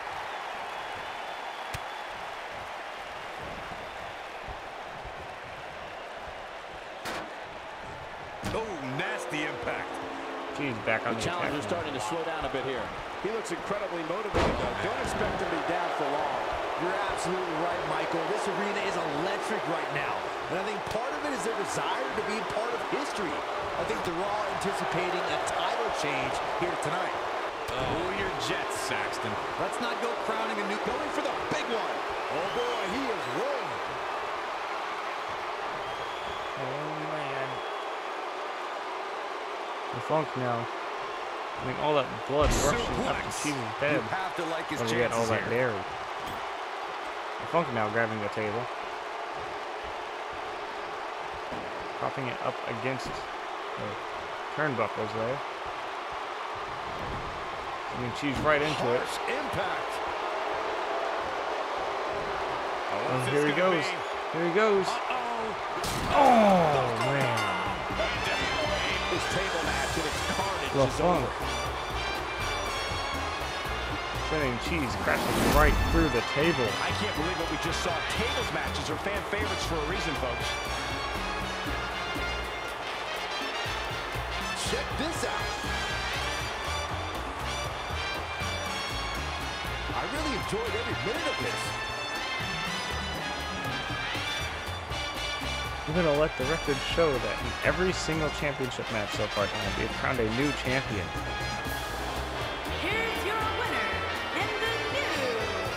Oh, nasty impact. Cheese back on the attack. Challenger's starting to slow down a bit here. He looks incredibly motivated, though. Don't expect him to be down for long. You're absolutely right, Michael. This arena is electric right now. And I think part of it is their desire to be part of history. I think they're all anticipating a title change here tonight. Oh, your Jets, Saxton. Let's not go crowning a new... Going for the big one. Oh, boy, he is rolling. Oh, man. The Funk now I mean, all that blood rushing up to Cheese's head. You have to like his When we get all that here. dairy. Funk now grabbing the table. Propping it up against the turnbuckles there. I mean, Cheese right into it. Impact. Oh, here he goes. Here he goes. Oh, man. This table match and its carnage The is Funk. over. Sending Cheese crashing right through the table. I can't believe what we just saw. Tables matches are fan favorites for a reason, folks. Check this out. I really enjoyed every minute of this. We're going to let the record show that in every single championship match so far tonight, we've crowned a new champion. Here's your winner and the new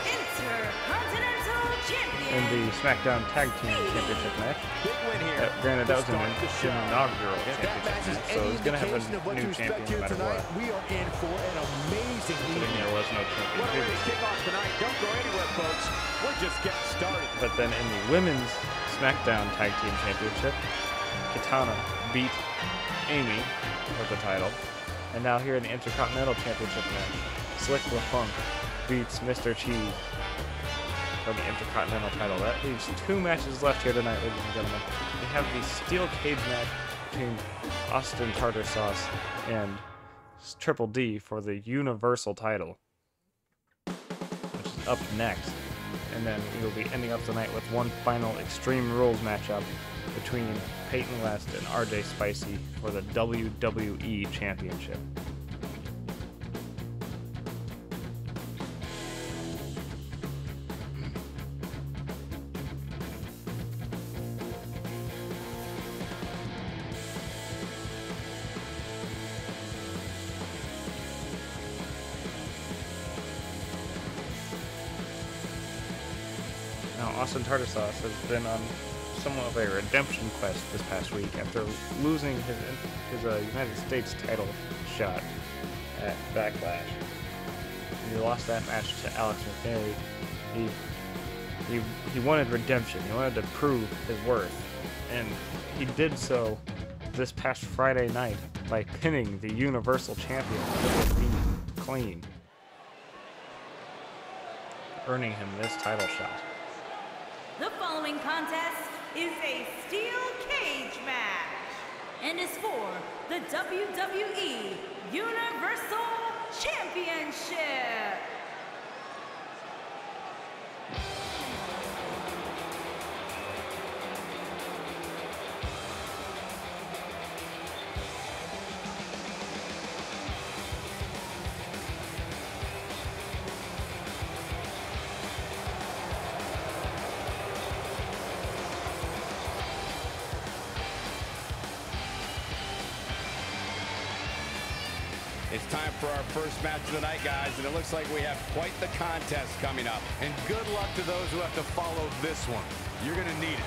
Intercontinental Champion. In the SmackDown Tag Team Championship match. Big win here. Granted, that was an Start the show. inaugural If that championship match is match, so any it's going to have indication of a what to new expect champion here no matter tonight, what. we are in for an amazing Considering evening. there was no champion What a way to previously. kick off tonight. Don't go anywhere, folks. We're just getting started. But then in the Women's SmackDown Tag Team Championship, Kitana beat Amy for the title. And now here in the Intercontinental Championship match, Slick LaFunk beats Mr. Cheese for the Intercontinental title. That leaves 2 matches left here tonight, ladies and gentlemen. We have the steel cage match between Austin Tartar Sauce and Triple D for the Universal title, which is up next. And then we will be ending up tonight with one final Extreme Rules matchup between Peyton West and RJ Spicy for the WWE Championship. Now, Austin Tartar Sauce has been on somewhat of a redemption quest this past week after losing his United States title shot at Backlash. He lost that match to Alex McNary. He wanted redemption. He wanted to prove his worth, and he did so this past Friday night by pinning the Universal Champion clean, earning him this title shot. The following contest is a steel cage match and is for the WWE Universal Championship. It's time for our first match of the night, guys, and it looks like we have quite the contest coming up. And good luck to those who have to follow this one. You're going to need it.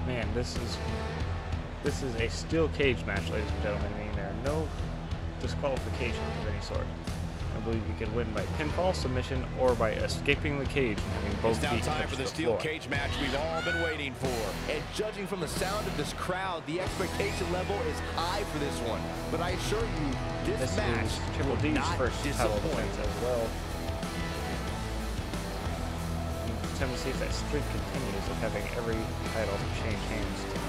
Man, this is a steel cage match, ladies and gentlemen. I mean, there are no disqualifications of any sort. I believe you can win by pinfall, submission, or by escaping the cage and having both It's now feet time touch for the the steel floor. cage match we've all been waiting for. And judging from the sound of this crowd, the expectation level is high for this one. But I assure you, this This match is Triple will D's not first title disappoint. defense as well. We attempt to see if that streak continues of having every title change hands tonight.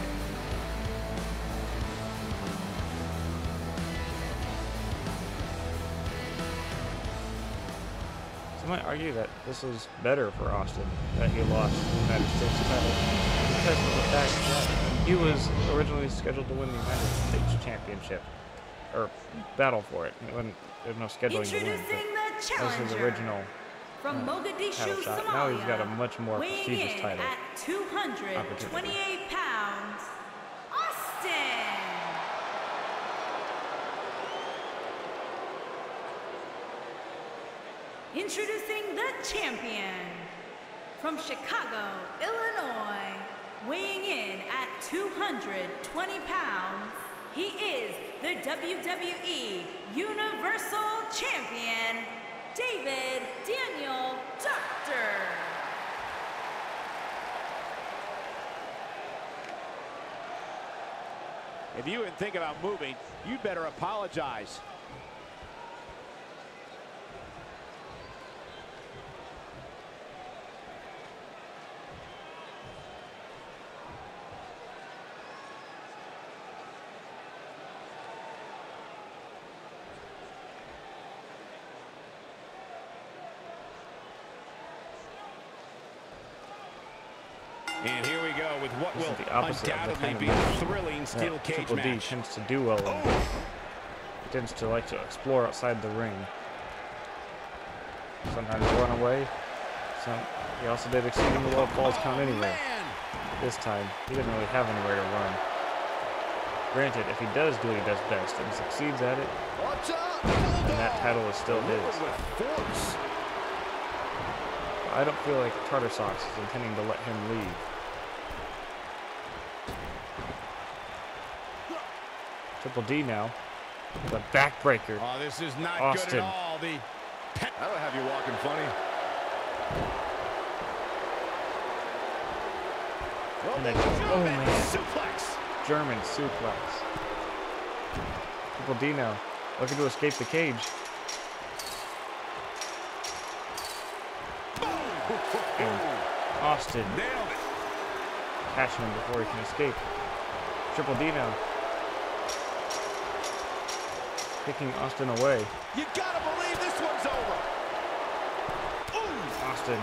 You might argue that this is better for Austin, that he lost the United States title, because of the fact that he was originally scheduled to win the United States Championship, or battle for it. There's no scheduling to win, but that was his original from Mogadishu, title shot. Somalia, Now he's got a much more prestigious title. At 228 pounds, Austin. Introducing the champion from Chicago, Illinois, weighing in at 220 pounds, he is the WWE Universal Champion, David Daniel Doctor. If you would think about moving, you'd better apologize. And here we go with what will undoubtedly be a thrilling steel cage match. Triple D tends to do well. He tends to like to explore outside the ring. Sometimes run away. He also did exceedingly well falls count anywhere. This time, he didn't really have anywhere to run. Granted, if he does do what he does best and succeeds at it, then that title is still his. I don't feel like Tartar Sauce is intending to let him leave. Triple D now. The backbreaker. Oh, this is not Austin. good at all. That'll have you walking funny. Oh man. Suplex. German suplex. Triple D now. Looking to escape the cage. And Austin catching him before he can escape. Triple D now. Kicking Austin away. You gotta believe this one's over. Ooh. Austin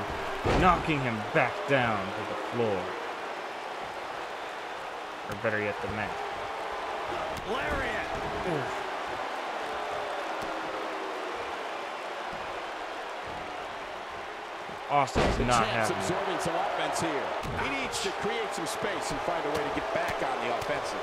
knocking him back down to the floor. Or better yet, the mat. Lariat. Oof. Austin's not happy. Absorbing some offense here. He needs to create some space and find a way to get back on the offensive.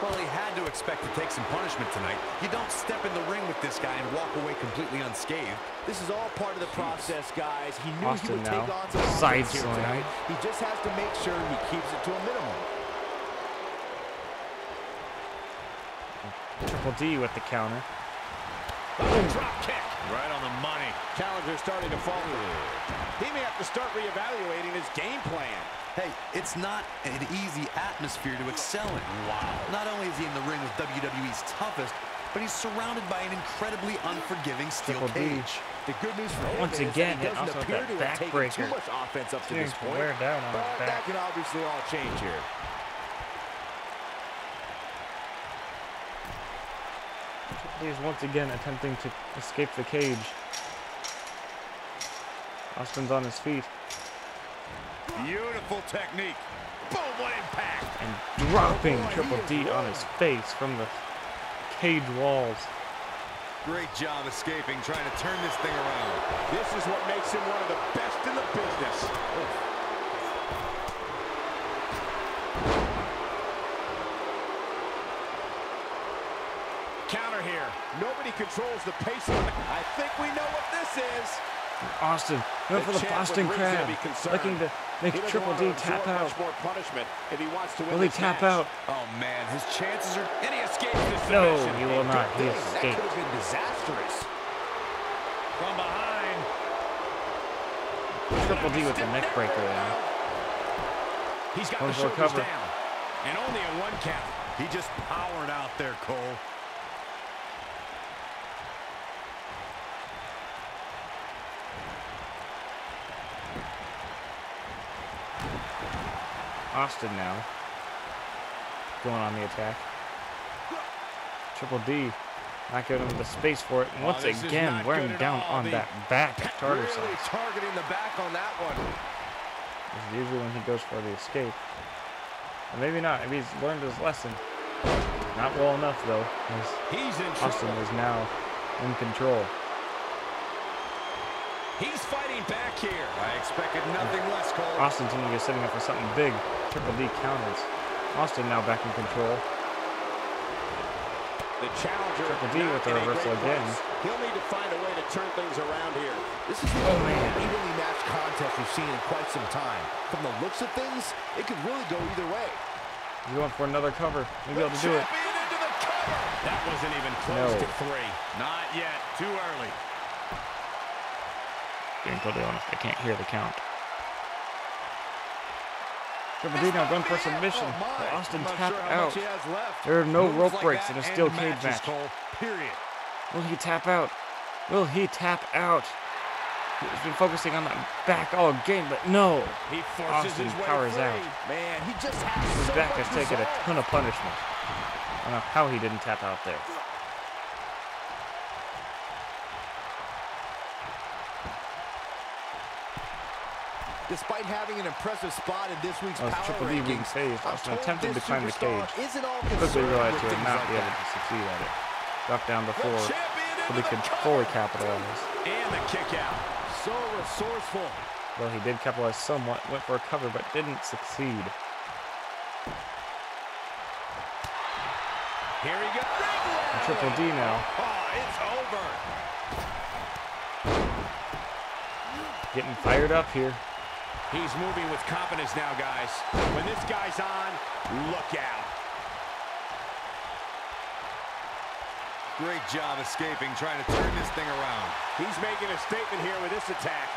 Well, he had to expect to take some punishment tonight. You don't step in the ring with this guy and walk away completely unscathed. This is all part of the process, guys. He knew Austin he would now. take on some Side offense here slam. tonight. He just has to make sure he keeps it to a minimum. Triple D with the counter. Drop kick. Right on the money. Challenger starting to falter. He may have to start reevaluating his game plan. Hey, it's not an easy atmosphere to excel in. Wow. Not only is he in the ring with WWE's toughest, but he's surrounded by an incredibly unforgiving steel Triple D. cage. The good news for him Once is again, that he it doesn't also appear that to have taken backbreaker. too much offense up to this Seems to point. wear down on But his that back. can obviously all change here. He's once again attempting to escape the cage. Austin's on his feet. Beautiful technique. Boom, what impact. And dropping Triple D on his face from the cage walls. Great job escaping, trying to turn this thing around. This is what makes him one of the best in the business. Counter here. Nobody controls the pace of it. I think we know what this is. Austin going for the Boston Crab, looking to make Triple D tap out. Much more punishment if he wants to win Will he this tap match. out? Oh man, his chances are... And he escapes this No, submission. he will not. He That escaped. could have been disastrous. From behind. Triple D with the neck breaker now. He's got Going the for a shoulders cover. down. And only a one count. He just powered out there, Cole. Austin now going on the attack. Triple D Not giving him the space for it. And once again, wearing down on that back tartar sauce. Really targeting the back on that one. This is usually when he goes for the escape. And maybe not. Maybe he's learned his lesson. Not well enough, though. He's in Austin trouble. is now in control. He's fighting back here. I expected nothing less, Cole. Austin seems to be setting up for something big. Triple D counters. Austin now back in control. The challenger. Triple D with the reversal again. He'll need to find a way to turn things around here. This is one of the most evenly matched contests we've seen in quite some time. From the looks of things, it could really go either way. He's going for another cover. He'll be able to do it. Into the cover. That wasn't even close to 3. Not yet. Too early. Being totally honest, I can't hear the count. Triple D now going for submission. But Austin tapped out. There are no rope breaks in a steel cage match. Period. Will he tap out? Will he tap out? He's been focusing on that back all game, but no. He forces Austin his way powers free. out. Man, he just has His so back much has taken a resolve. ton of punishment. I don't know how he didn't tap out there. Despite having an impressive spot in this week's That was power Triple D being rankings, saved. I'm Austin told attempted to this climb the superstar cage. isn't all Quickly concerned realized with he would things not like be able that. to succeed at it. Dropped down before, Champion but he into could the fully cover. capitalize. And the kick out. So resourceful. Well, he did capitalize somewhat, went for a cover, but didn't succeed. Here he goes. And Triple D now, Oh, it's over. getting fired up here. He's moving with confidence now, guys. When this guy's on, look out. Great job escaping, trying to turn this thing around. He's making a statement here with this attack.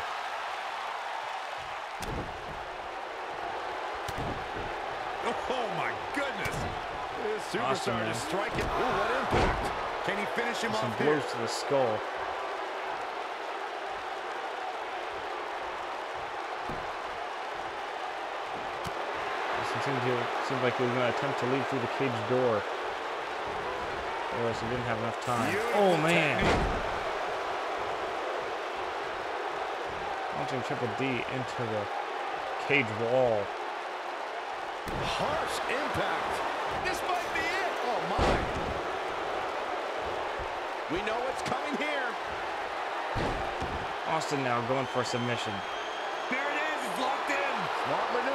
Oh, my goodness. This Austin, superstar man. is striking. Ooh, what impact. Can he finish him Some off here? blows to the skull. Seemed like he was going to attempt to leave through the cage door. Otherwise, he didn't have enough time. Oh, man. Launching Triple D into the cage wall. Harsh impact. This might be it. Oh, my. We know what's coming here. Austin now going for submission. There it is. It's locked in. Smart maneuver.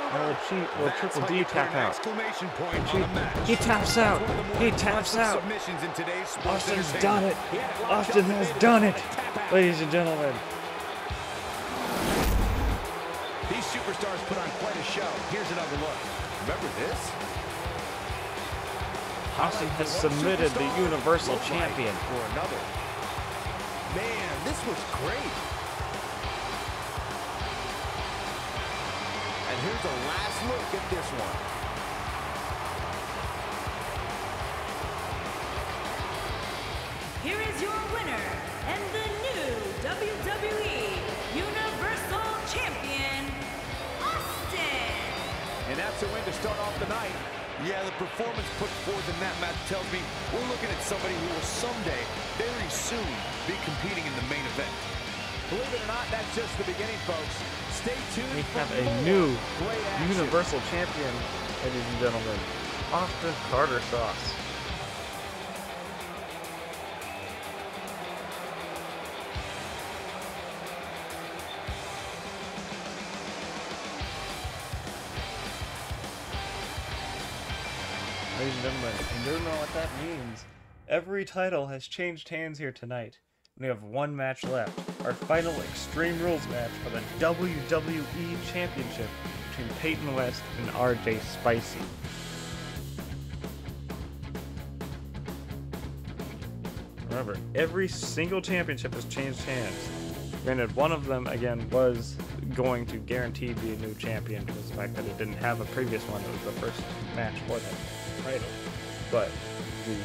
Will Triple D tap out? Exclamation point on a match. He taps out. He taps out. Submissions in today's sports Austin's entertainment. done it. Austin has done it. Ladies and gentlemen. These superstars put on quite a show. Here's another look. Remember this? Austin has submitted the Universal Look like Champion. for another. Man, this was great. And here's a last look at this one. Here is your winner and the new WWE Universal Champion, Austin. And that's a win to start off the night. Yeah, the performance put forth in that match tells me we're looking at somebody who will someday, very soon, be competing in the main event. Believe it or not, that's just the beginning, folks. Stay tuned. We for have a more new great action. Universal Champion, ladies and gentlemen. Austin Carter Sauce. Ladies and gentlemen, you don't know what that means. Every title has changed hands here tonight. We have one match left. Our final Extreme Rules match for the WWE Championship between Peyton West and RJ Spicy. Remember, every single championship has changed hands. Granted, one of them, again, was going to guaranteed be a new champion because of the fact that it didn't have a previous one. It was the first match for that title. But the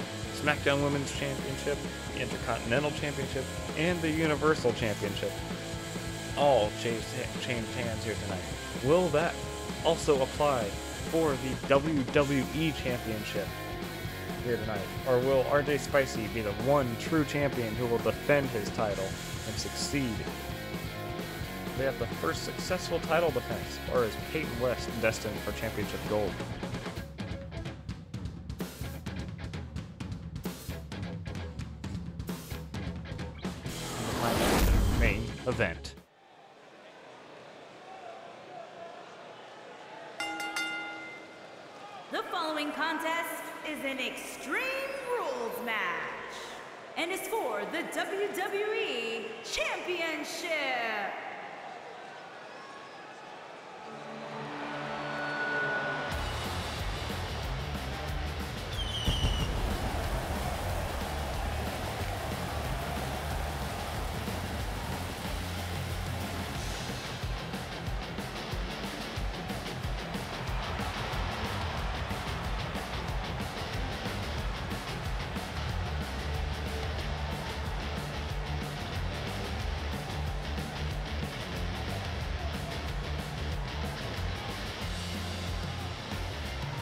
SmackDown Women's Championship, the Intercontinental Championship, and the Universal Championship all changed hands here tonight. Will that also apply for the WWE Championship? here tonight? Or will RJ Spicy be the one true champion who will defend his title and succeed? They have the first successful title defense, or is Peyton West destined for championship gold? Main event. The following contest is an Extreme Rules match and is for the WWE Championship.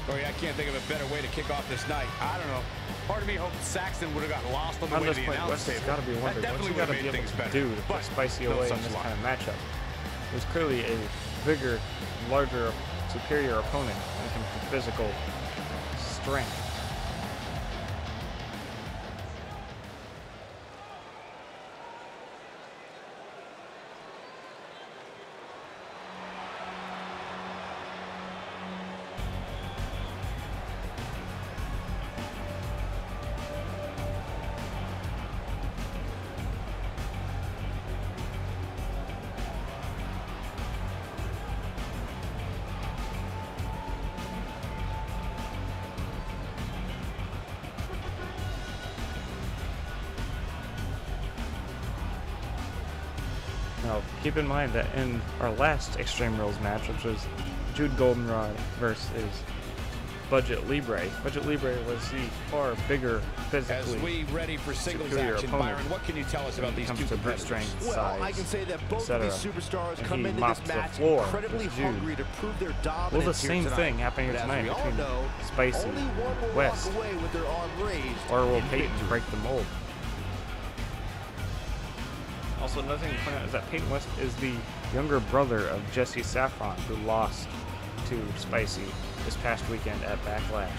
Corey, I can't think of a better way to kick off this night. I don't know. Part of me hoped Saxton would have gotten lost on the way to the announce table. Got to be wondering what's he got to be able to do to put Spicy away in this kind of matchup. There's clearly a bigger, larger, superior opponent when it comes to physical strength. Now, keep in mind that in our last Extreme Rules match, which was Jude Goldenrod versus Budget Libre, Budget Libre was the far bigger, physically As we ready for singles superior action, opponent. Byron, what can you tell us about these two Comes to brute competitors? strength, Well, size, I can say that both of etc. these superstars And come he into mopped this the match floor incredibly with Jude. hungry to prove their dominance. Well, the here same tonight. thing happening But here as tonight we all between know, Spicy, only one will West, walk away with their arm raised or will in Peyton victory. break the mold? Also, another thing to point out is that Peyton West is the younger brother of Jesse Saffron, who lost to Spicy this past weekend at Backlash.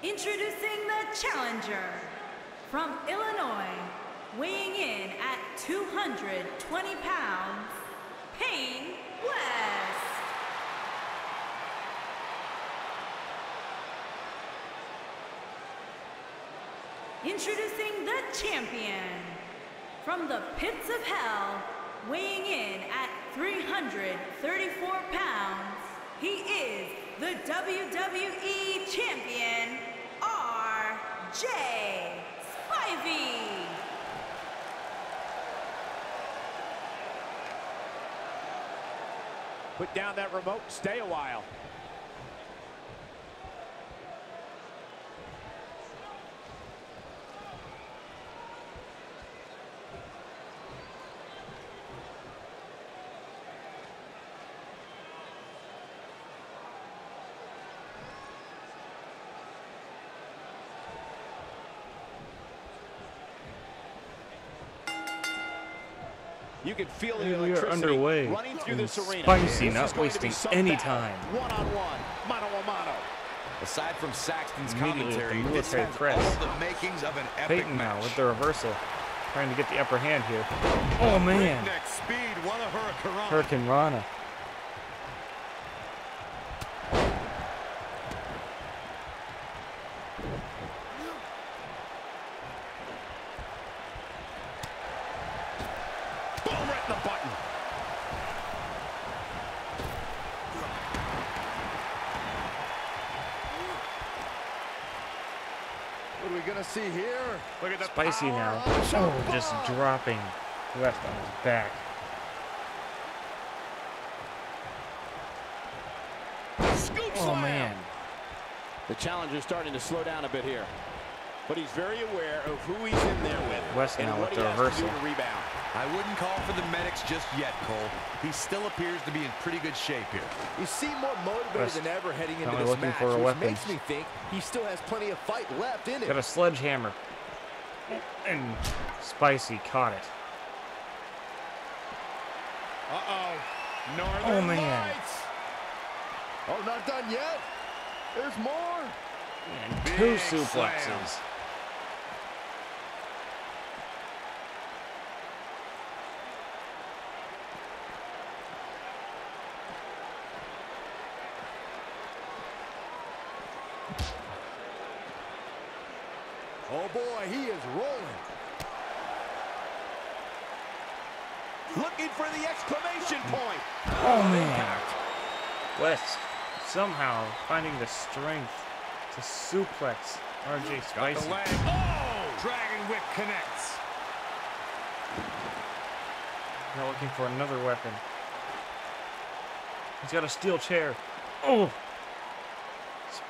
Introducing the challenger from Illinois, weighing in at 220 pounds, Peyton West. Introducing the champion from the pits of hell, weighing in at 334 pounds, he is the WWE Champion, RJ Spivey. Put down that remote, stay a while. You can feel the We are electricity underway. running through this arena. Spicy, This not is going to be wasting some any battle. time. One-on-one, mano-a-mano. Aside from Saxton's Immediately with the commentary, this military has press. all the makings of an epic Peyton now match. with the reversal, trying to get the upper hand here. Oh man, Breakneck speed, what a hurricane. Hurricane Rana. Boom, right in the button. see here. Look at the Spicy now. Oh, just dropping West on his back. Scoop Oh, slam. man. The challenger's starting to slow down a bit here. But he's very aware of who he's in there with. West and now what with he the has to do reversal. to rebound. I wouldn't call for the medics just yet, Cole. He still appears to be in pretty good shape here. You seem more motivated West than ever heading into finally this looking match, for a which weapon. makes me think he still has plenty of fight left in Got him. a sledgehammer. And Spicy caught it. Uh-oh. Northern Oh, man. Lights. Oh, not done yet. There's more. And Big two slam. suplexes. Oh boy, he is rolling. Looking for the exclamation point. Oh, man. West somehow finding the strength to suplex RJ Got Spicy. the leg. Oh! Dragon Whip connects. Now looking for another weapon. He's got a steel chair. Oh!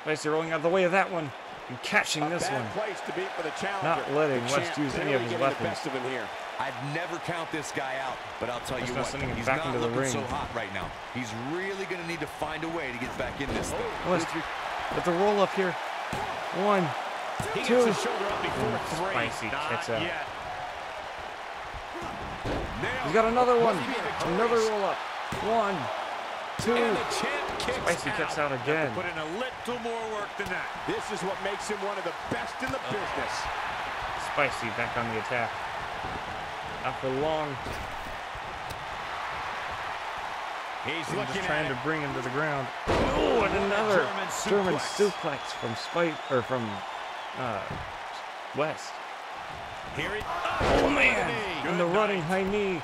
Spicy rolling out of the way of that one and catching this one. Bad place to be for the challenger. Not letting The West champ use any of his getting the weapons. best of him here. I'd never count this guy out, but I'll tell That's you not what, sending him he's back not into the looking ring. so hot right now. He's really going to need to find a way to get back in this thing. West with the roll up here. One, He two. gets the shoulder up before three. Spicy Not kicks out. yet. He's got another one. Must be victorious. Another roll up. One, two. And the champ kicks Spicy kicks out again. Put in a little more work than that. This is what makes him one of the best in the business. Spicy back on the attack. After long, He's just looking trying at to it. bring him to the ground. Oh, and another German German suplex. suplex from West. Here he, Oh man! And the running high knee.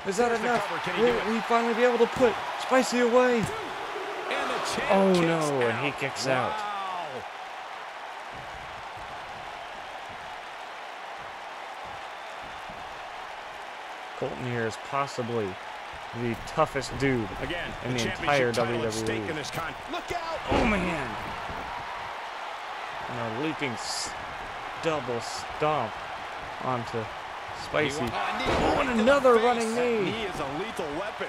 Is that Here's the enough? cover. Can he do it? Will he finally be able to put Spicy away? And the champ Oh kicks no! out. And he kicks out. Wow. Colton here is possibly the toughest dude Again, in the championship entire title at stake in WWE. this Look out! Oh man! And a leaping double stomp onto Spicy. Oh, and another running knee. He is a lethal weapon.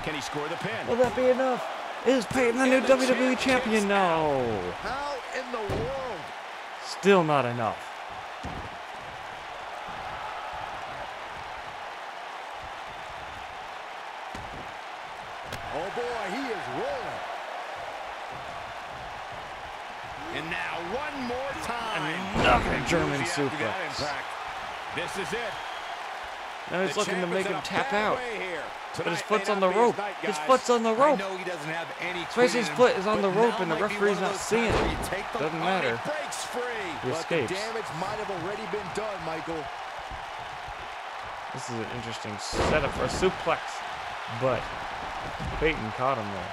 Can he score the pin? Will that be enough? Is Peyton the new And the WWE champ champion? kicks No. How in the world? Still not enough. Oh boy, he is rolling. And now one more time. Another German Moves you after that suplex. impact. This is it. Now he's The looking to champ make is in him a tap bad out. way here. But his Tonight foot's may on not the be his rope. night, His guys. foot's on the I rope. know he doesn't have any Spicy's quit in him, foot is on the but rope now and the might be referee's one of not those seeing times it. where you take the Doesn't He matter. breaks free. He But the escapes. damage might have already been done, Michael. This is an interesting setup for a suplex. But Peyton caught him there.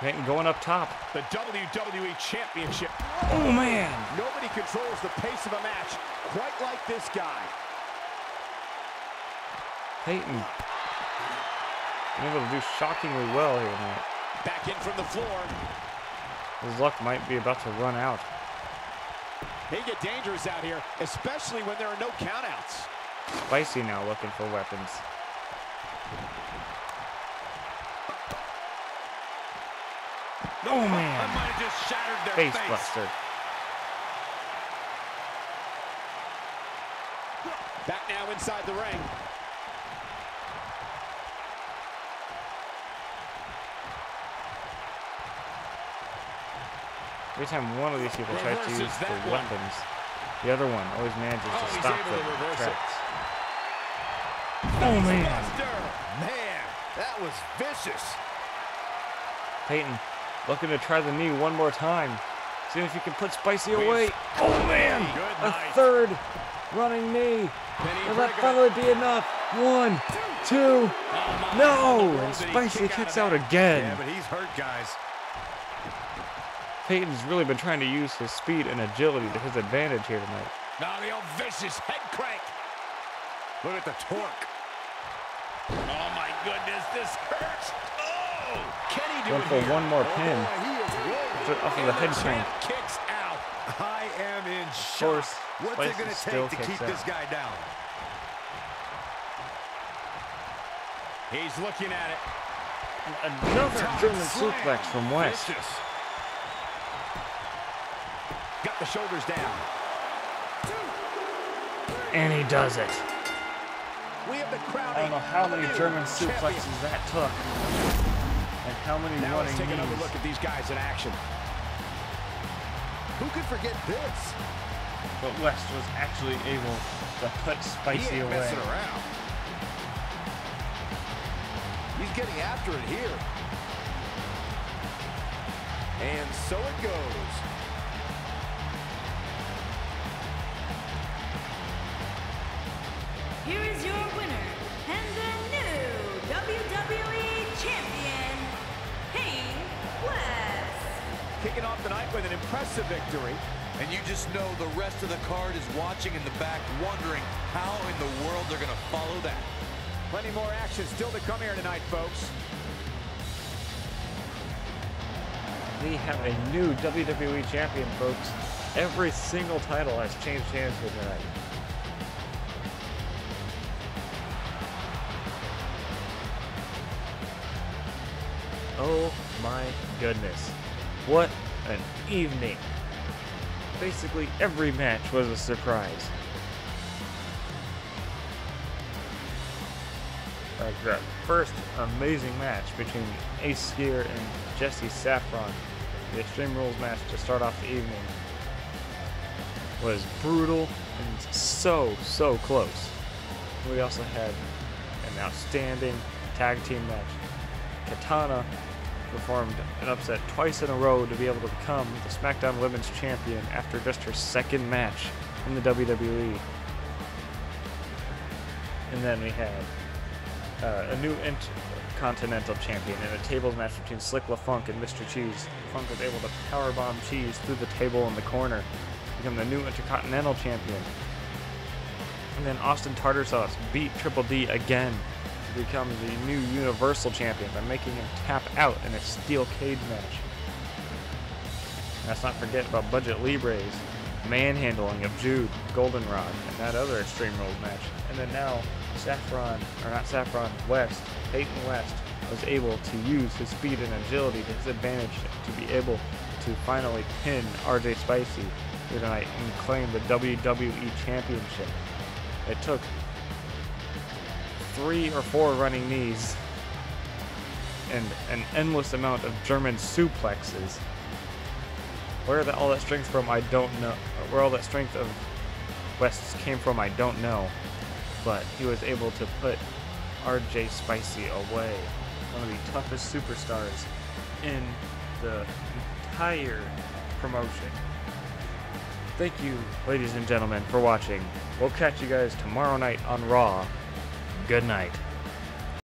Peyton going up top. The WWE Championship. Oh man! Nobody controls the pace of a match quite like this guy. Peyton been able to do shockingly well here tonight. Back in from the floor. His luck might be about to run out. They get dangerous out here, especially when there are no countouts. Spicy now looking for weapons. Oh That man! might have just shattered their Face face. buster. Back now inside the ring. Every time one of these people tries to use Reverses the that one. weapons, the other one always manages to he's stop able the to reverse it. tracks. Oh man! Buster. Man, that was vicious. Peyton looking to try the knee one more time. See if he can put Spicy away. Oh man! Good A night. third running knee. Penny Will that breaker. finally be enough? One, two. Oh, my. No! Did And he Spicy kick kicks of out that? again. Yeah, but he's hurt, guys. Peyton's really been trying to use his speed and agility to his advantage here tonight. Now the old vicious head crank. Look at the torque. Oh my goodness, this hurts. Oh! Can he do Going it for here? one more Oh, pin. boy, he is rolling. Off of the head crank. Kicks out. I am in Of shock. course, What's it Spicy going to still take to kicks keep out. this guy down? He's looking at it. Another German suplex from West. Vicious. Got the shoulders down. And he does it. We have the crowd. I don't know how many German suplexes that took. And how many Now let's running take another knees. look at these guys in action. Who could forget this? But West was actually able to put Spicy He ain't away. messing around. He's getting after it here. And so it goes. Here is your winner and the new WWE Champion, Kane West. Kicking off the night with an impressive victory. And you just know the rest of the card is watching in the back, wondering how in the world they're going to follow that. Plenty more action still to come here tonight, folks. We have a new WWE Champion, folks. Every single title has changed hands here tonight. Oh my goodness. What an evening. Basically every match was a surprise. Like the first amazing match between Ace Skier and Jesse Saffron, the Extreme Rules match to start off the evening, was brutal and so close. We also had an outstanding tag team match. Katana performed an upset twice in a row to be able to become the SmackDown Women's Champion after just her second match in the WWE. And then we had a new Intercontinental Champion in a tables match between Slick LaFunk and Mr. Cheese. Funk was able to powerbomb Cheese through the table in the corner to become the new Intercontinental Champion. And then Austin Tartar Sauce beat Triple D again to become the new Universal Champion by making him tap out in a steel cage match. And let's not forget about Budget Libre's manhandling of Jude Goldenrod and that other Extreme Rules match. And then now West, Peyton West, was able to use his speed and agility to his advantage to be able to finally pin RJ Spicy here tonight and claim the WWE Championship. It took 3 or 4 running knees and an endless amount of German suplexes. Where all that strength from, I don't know. Where all that strength of West's came from, I don't know. But he was able to put RJ Spicy away, one of the toughest superstars in the entire promotion. Thank you, ladies and gentlemen, for watching. We'll catch you guys tomorrow night on Raw. Good night.